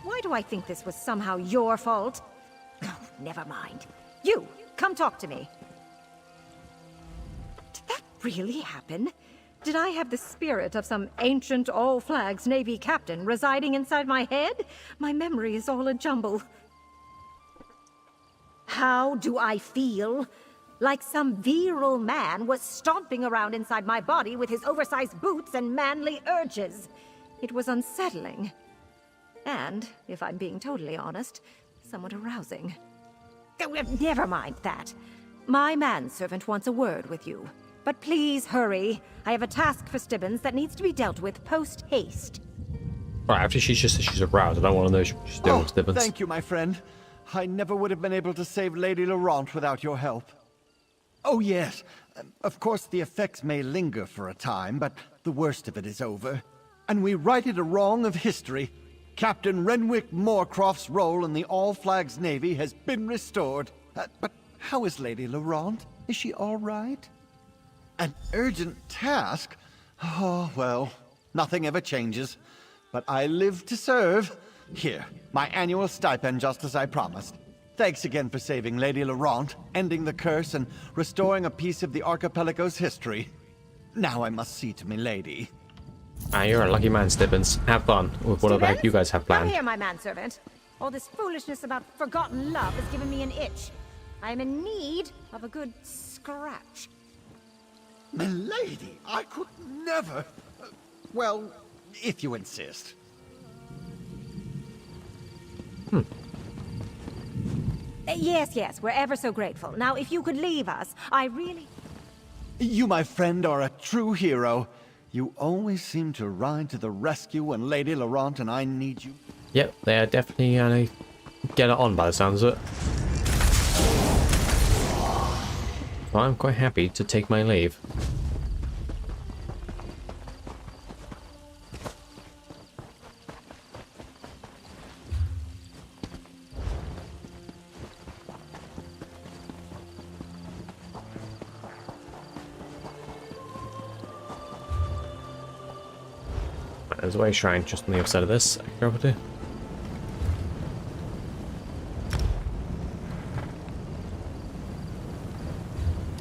Why do I think this was somehow your fault? Oh, never mind. You, come talk to me. Did that really happen? Did I have the spirit of some ancient All Flags Navy captain residing inside my head? My memory is all a jumble. How do I feel? Like some virile man was stomping around inside my body with his oversized boots and manly urges. It was unsettling. And, if I'm being totally honest, somewhat arousing. Never mind that. My manservant wants a word with you. But please hurry. I have a task for Stibbons that needs to be dealt with post-haste. Right, after she just says she's aroused, I don't want to know she's doing with Stibbons. Thank you, my friend. I never would have been able to save Lady Laurent without your help. Oh, yes. Of course, the effects may linger for a time, but the worst of it is over. And we righted a wrong of history. Captain Renwick Moorcroft's role in the All Flags Navy has been restored. But how is Lady Laurent? Is she all right? An urgent task? Oh, well, nothing ever changes. But I live to serve. Here, my annual stipend, just as I promised. Thanks again for saving Lady Laurent, ending the curse, and restoring a piece of the archipelago's history. Now I must see to me lady. You're a lucky man, Stibbons. Have fun with whatever you guys have Come planned. here, my manservant. All this foolishness about forgotten love has given me an itch. I am in need of a good scratch. Milady, I could never... well, if you insist. Yes, we're ever so grateful. Now, if you could leave us, I really... You, my friend, are a true hero. You always seem to ride to the rescue when Lady Laurent and I need you. Yep, they are definitely gonna get it on by the sounds of it. So I'm quite happy to take my leave. There's a way shrine just on the other side of this. I can go over to.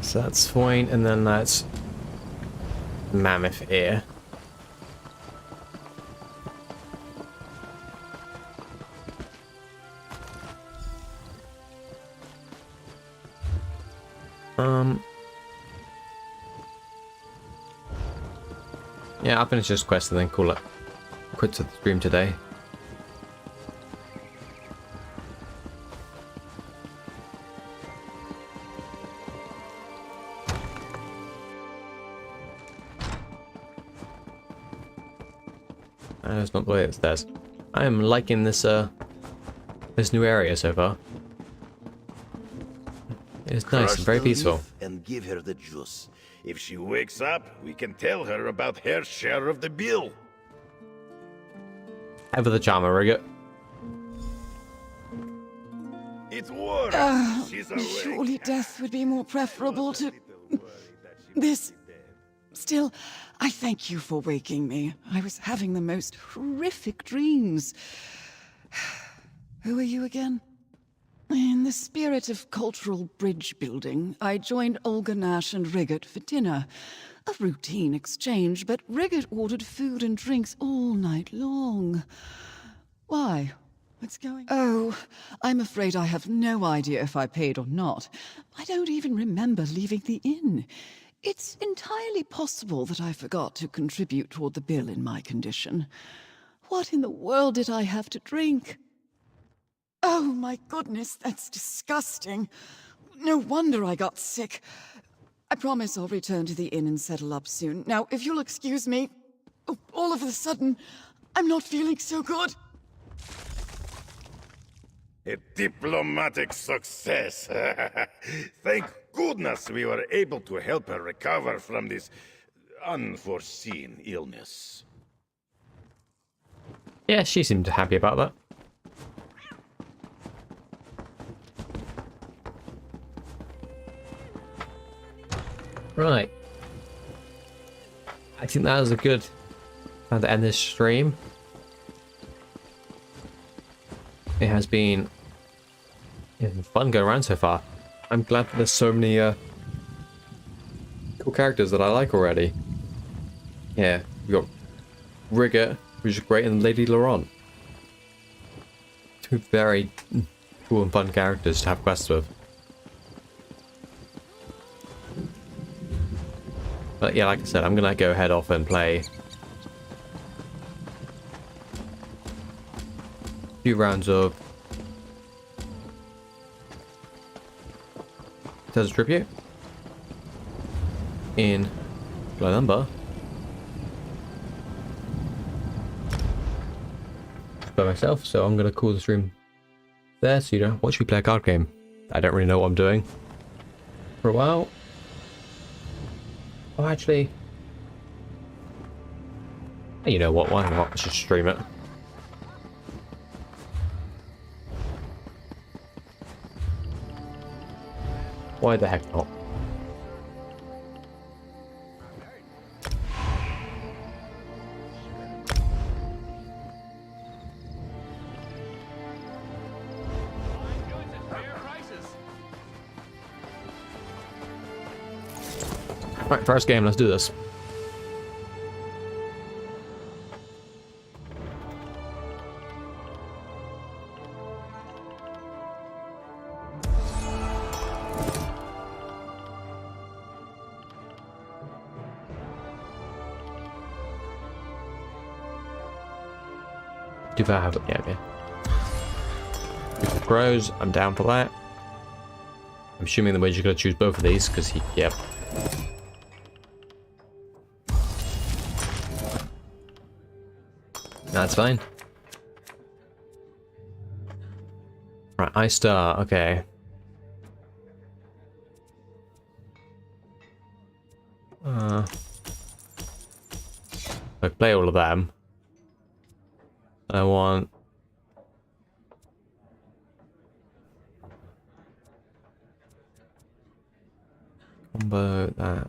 So that's fine, and then that's Mammoth Ear. Yeah, I'll finish this quest and then call it quits to the stream today. That's not the way it says. I am liking this this new area so far. It's nice and very peaceful. And give her the juice. If she wakes up, we can tell her about her share of the bill. Have the charmer, Rigger. It's water. She's awake. Surely death would be more preferable to this. Still, I thank you for waking me. I was having the most horrific dreams. Who are you again? In the spirit of cultural bridge building, I joined Olga Nash and Rigget for dinner. A routine exchange, but Rigget ordered food and drinks all night long. Why? What's going on? Oh, I'm afraid I have no idea if I paid or not. I don't even remember leaving the inn. It's entirely possible that I forgot to contribute toward the bill in my condition. What in the world did I have to drink? Oh my goodness, that's disgusting. No wonder I got sick. I promise I'll return to the inn and settle up soon. Now, if you'll excuse me, all of a sudden, I'm not feeling so good. A diplomatic success. Thank goodness we were able to help her recover from this unforeseen illness. Yeah, she seemed happy about that. Right. I think that was a good time to end this stream. It has been fun going around so far. I'm glad that there's so many cool characters that I like already. Yeah, we got Rigger, who's great, and Lady Laurent. Two very cool and fun characters to have quests with. But yeah, like I said, I'm gonna go head off and play a few rounds of Tales of Tribute in Glenumber by myself, so I'm gonna call the stream there so you don't watch me play a card game. I don't really know what I'm doing for a while. Oh, actually, you know what, why not? Let's just stream it. Why the heck not? Right, first game, let's do this. Do I have it? Yeah, okay. If it grows, I'm down for that. I'm assuming the Witch is going to choose both of these because he, yep. That's fine. Right, Ice Star, okay. I play all of them. I want combo that.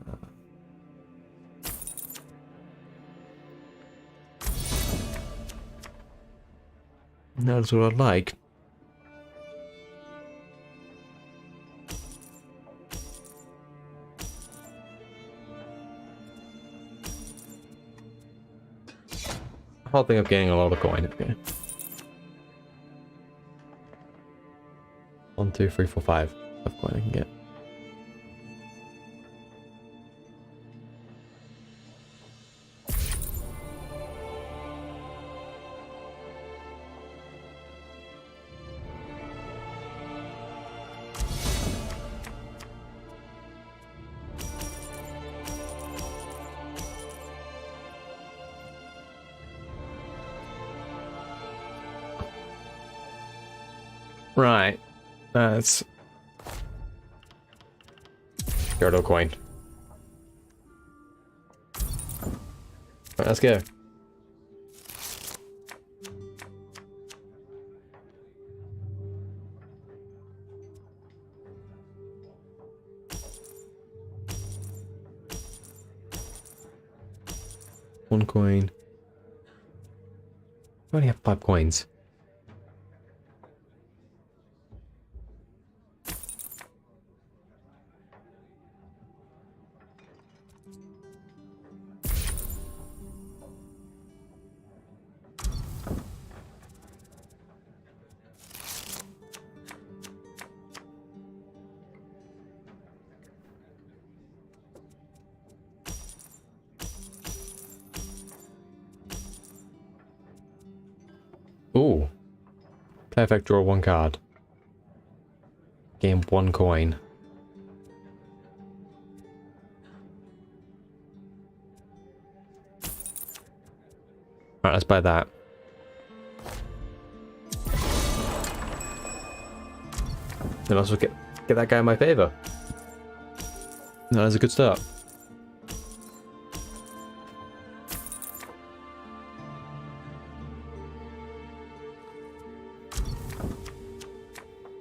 That's what I'd like. I think I'm getting a lot of coin. Okay. 1, 2, 3, 4, 5 of coin I can get. Right, that's Gyardo coin. Right, let's go. One coin. I only have 5 coins. Ooh. Play effect, draw 1 card. Gain 1 coin. Alright, let's buy that. Then also get that guy in my favor. That is a good start.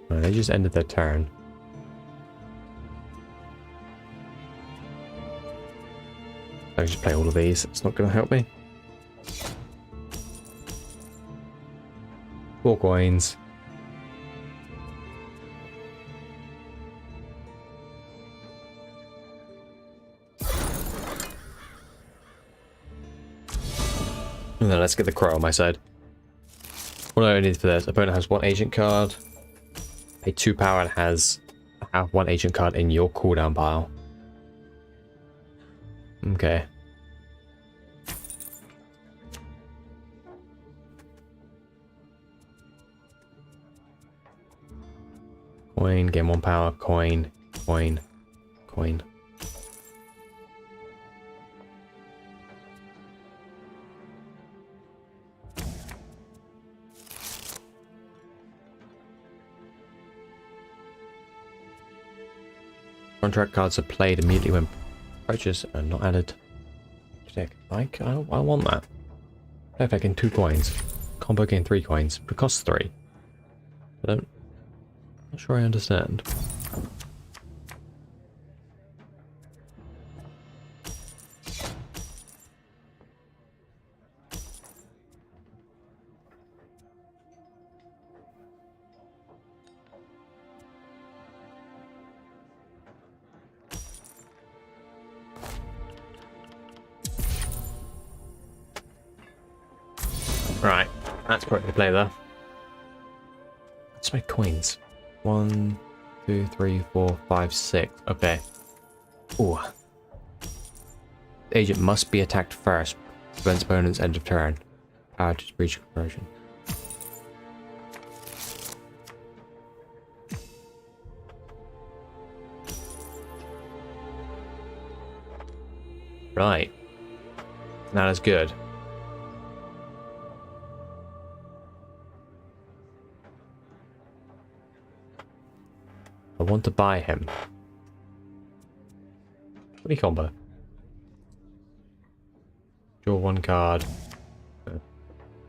They just ended their turn. I can just play all of these. It's not going to help me. 4 coins. And then let's get the crow on my side. What do I need for this? Opponent has 1 agent card. Pay 2 power and have 1 agent card in your cooldown pile. Okay. Coin, gain 1 power, coin, coin, coin. Contract cards are played immediately when purchased and not added. Like, I want that. Play effect in 2 coins. Combo gain 3 coins, but costs 3. I'm not sure I understand. Right, that's probably the play there. Let's make coins. 1, 2, 3, 4, 5, 6. Okay. Ooh. The agent must be attacked first. Prevents opponent's end of turn. Power to breach conversion. Right. Not as good. I want to buy him. What do you combo? Draw 1 card.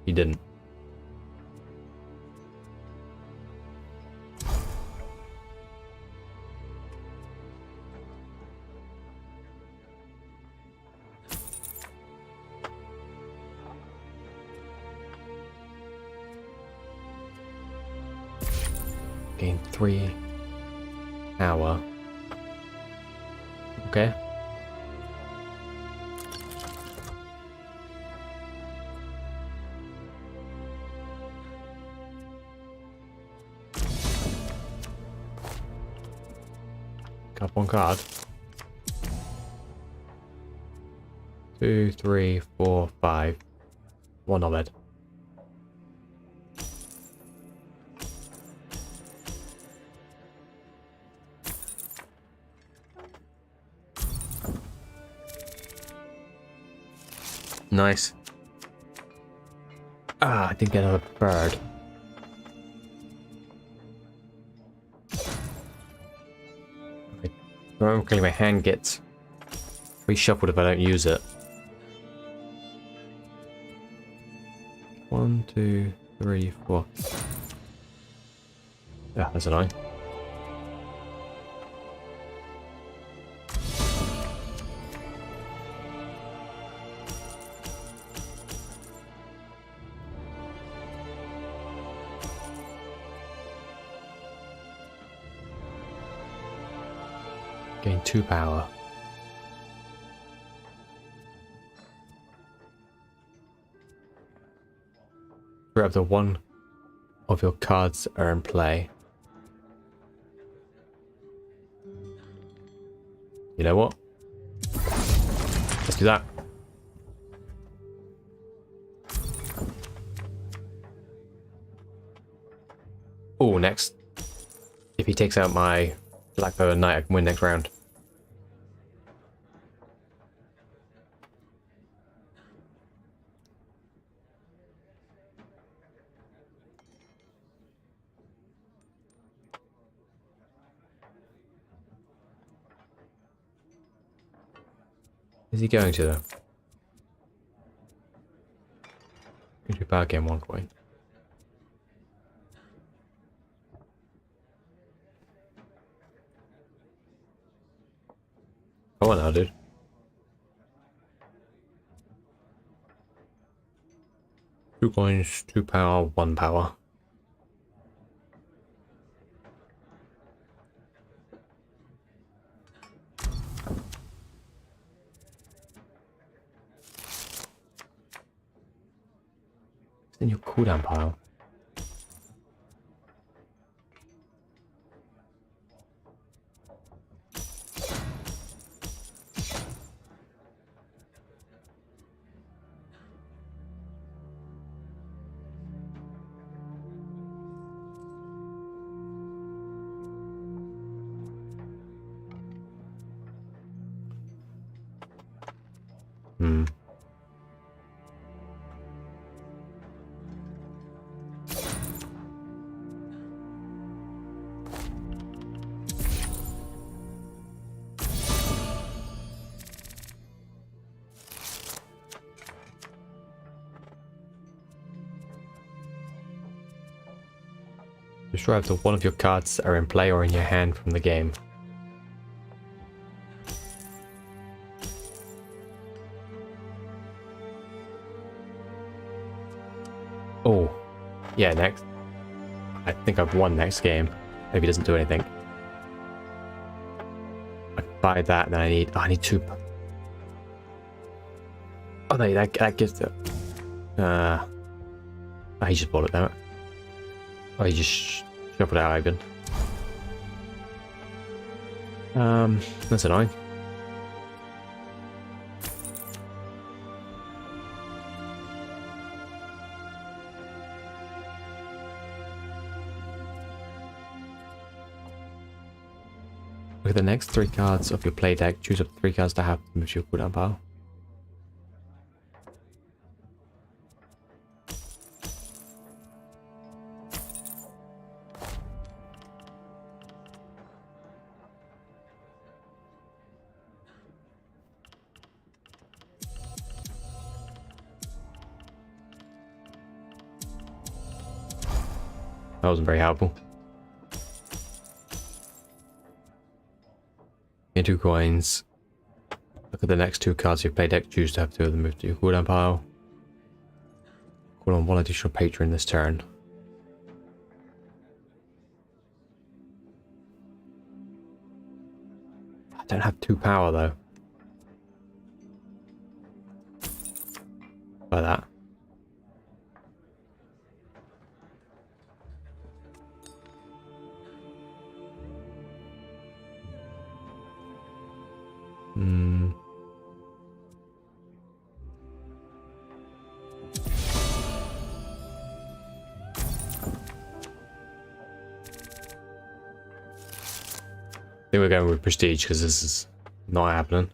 He didn't. Gain 3 power. Okay. Got 1 card. 2, 3, 4, 5. 1 of it. Nice. Ah, I didn't get another bird. Normally my hand gets reshuffled if I don't use it. 1, 2, 3, 4. Yeah, that's annoying. Gain 2 power. Grab the 1 of your cards that are in play. You know what? Let's do that. Oh, next. If he takes out my Blackbow and Knight, I can win next round. Is he going to though? Could you power game 1 coin? Come on now, dude. Two coins, 2 power, 1 power. It's in your cooldown pile. Destroy up to one of your cards that are in play or in your hand from the game. Oh, yeah, next. I think I've won next game. If he doesn't do anything. I buy that, and then I need 2. Oh, no, that gives the. Oh, he just bought it, damn it. Oh, he just shuffled out Ivan. That's annoying. Look at the next 3 cards of your play deck. Choose up 3 cards to have to move your cooldown pile. That wasn't very helpful. Get 2 coins. Look at the next 2 cards of your play deck. Choose to have 2 of them moved to your cooldown pile. Call on 1 additional patron this turn. I don't have 2 power though. By that. I think we're going with prestige because this is not happening.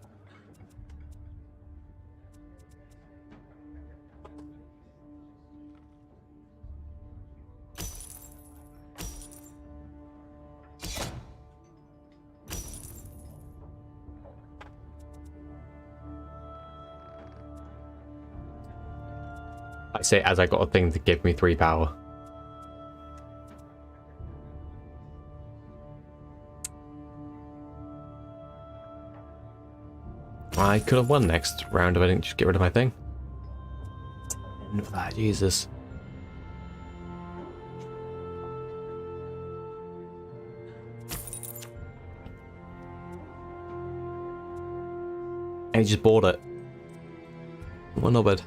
I say as I got a thing to give me 3 power. I could have won next round if I didn't just get rid of my thing. Jesus. And he just bought it. Well, not bad.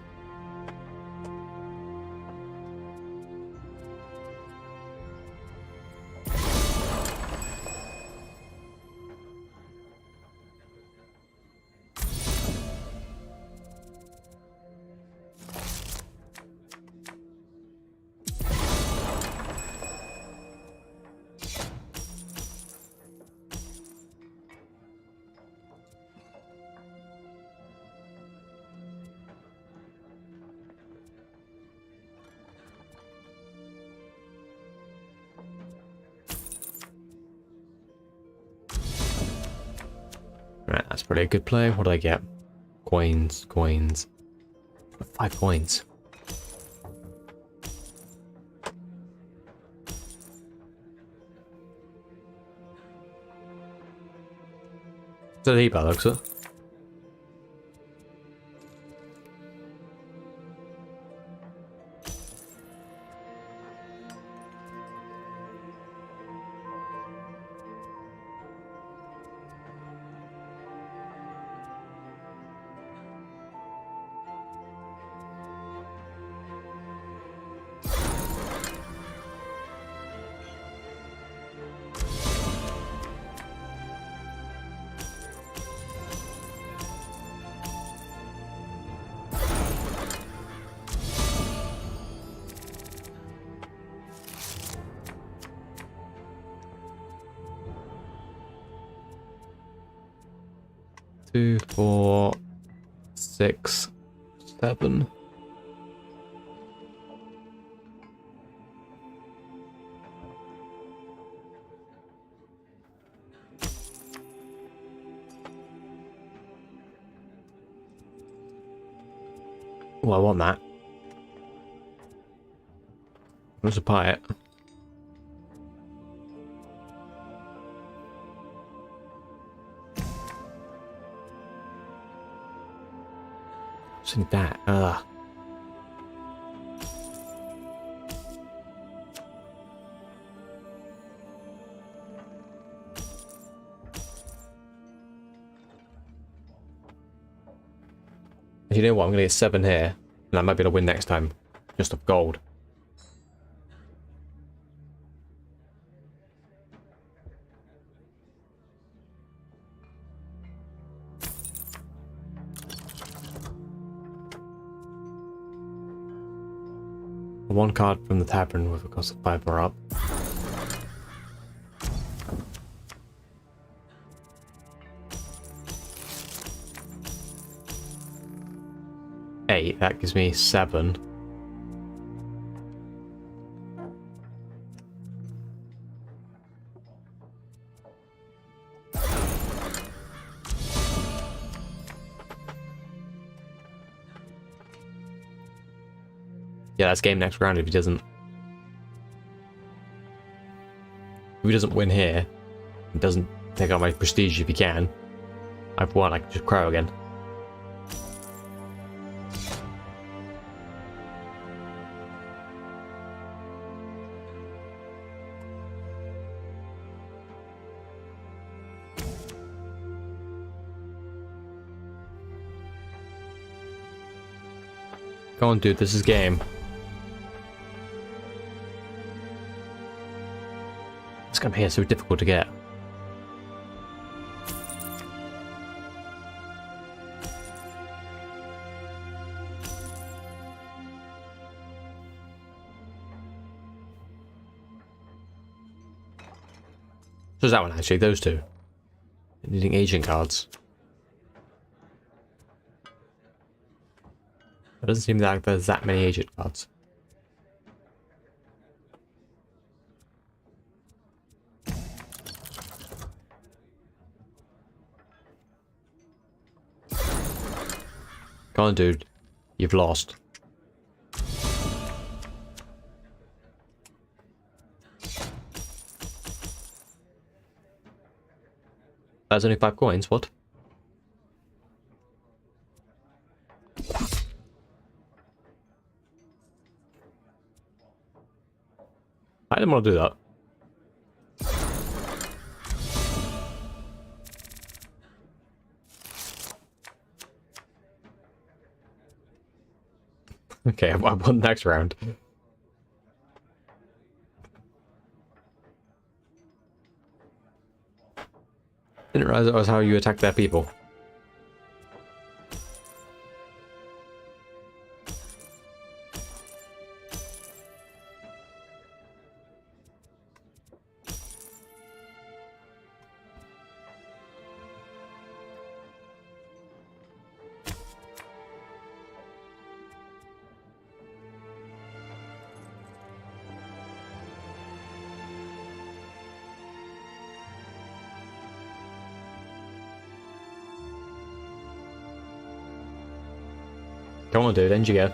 Right, that's pretty good play. What do I get? Coins, coins. 5 coins. Is that eBay, looks it? Two, 4, 6, 7. Well, I want that. Let's buy it. What's in that? Ugh. You know what? I'm gonna get 7 here, and I might be able to win next time. Just of gold. One card from the tavern with a cost of 5 more up. Eight, that gives me 7. Yeah, that's game next round if he doesn't. If he doesn't win here, and doesn't take out my prestige if he can, I've won, I can just crow again. Come on, dude, this is game. This guy here is so difficult to get. So is that one actually, those two. Needing agent cards. It doesn't seem like there's that many agent cards. Come on, dude. You've lost. That's only 5 coins, what? I didn't want to do that. Okay, I won the next round. Didn't realize that was how you attack their people. Come on, dude, end you go.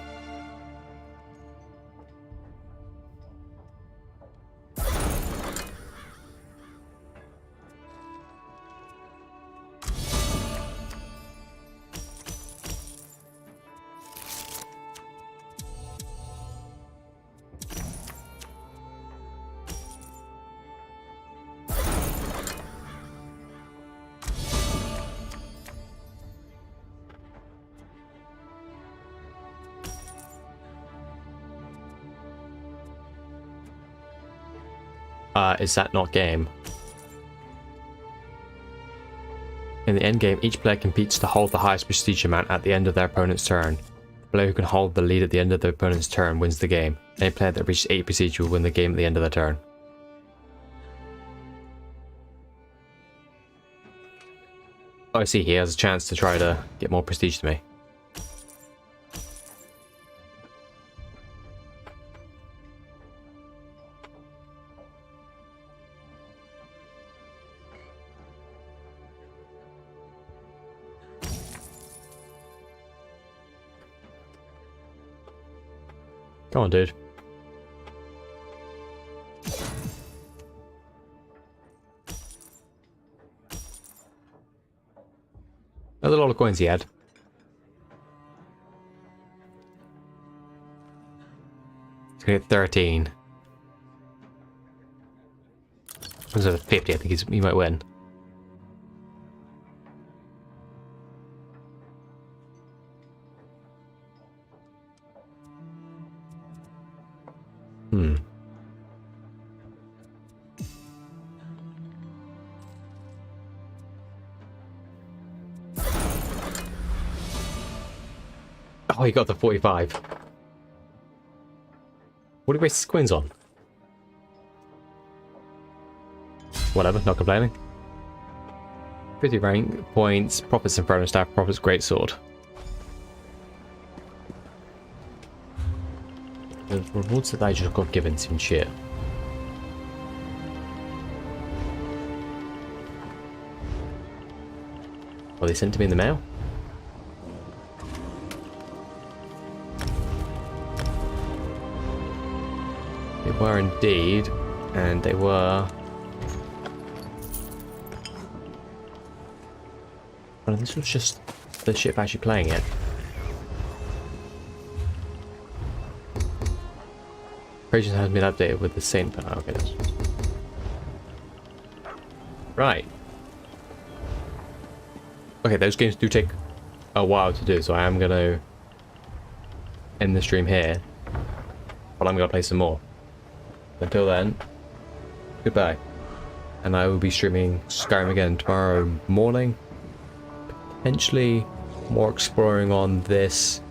Is that not game? In the end game, each player competes to hold the highest prestige amount at the end of their opponent's turn. The player who can hold the lead at the end of their opponent's turn wins the game. Any player that reaches 8 prestige will win the game at the end of their turn. Oh, I see, he has a chance to try to get more prestige to me. Come on, dude. That's a lot of coins he had. He's gonna get 13. What's that, 50? I think he might win. Oh, he got the 45. What did he waste his coins on? Whatever, not complaining. 50 rank points, Prophet's Inferno Staff, Prophet's Greatsword. The rewards that I just got given seem shit. Were they sent to me in the mail? They were indeed, and they were... Well, this was just the ship actually playing it. Operations has been updated with the same... Oh, okay, that's... Right. Okay, those games do take a while to do, so I am going to end the stream here. But I'm going to play some more. Until then, goodbye. And I will be streaming Skyrim again tomorrow morning. Potentially more exploring on this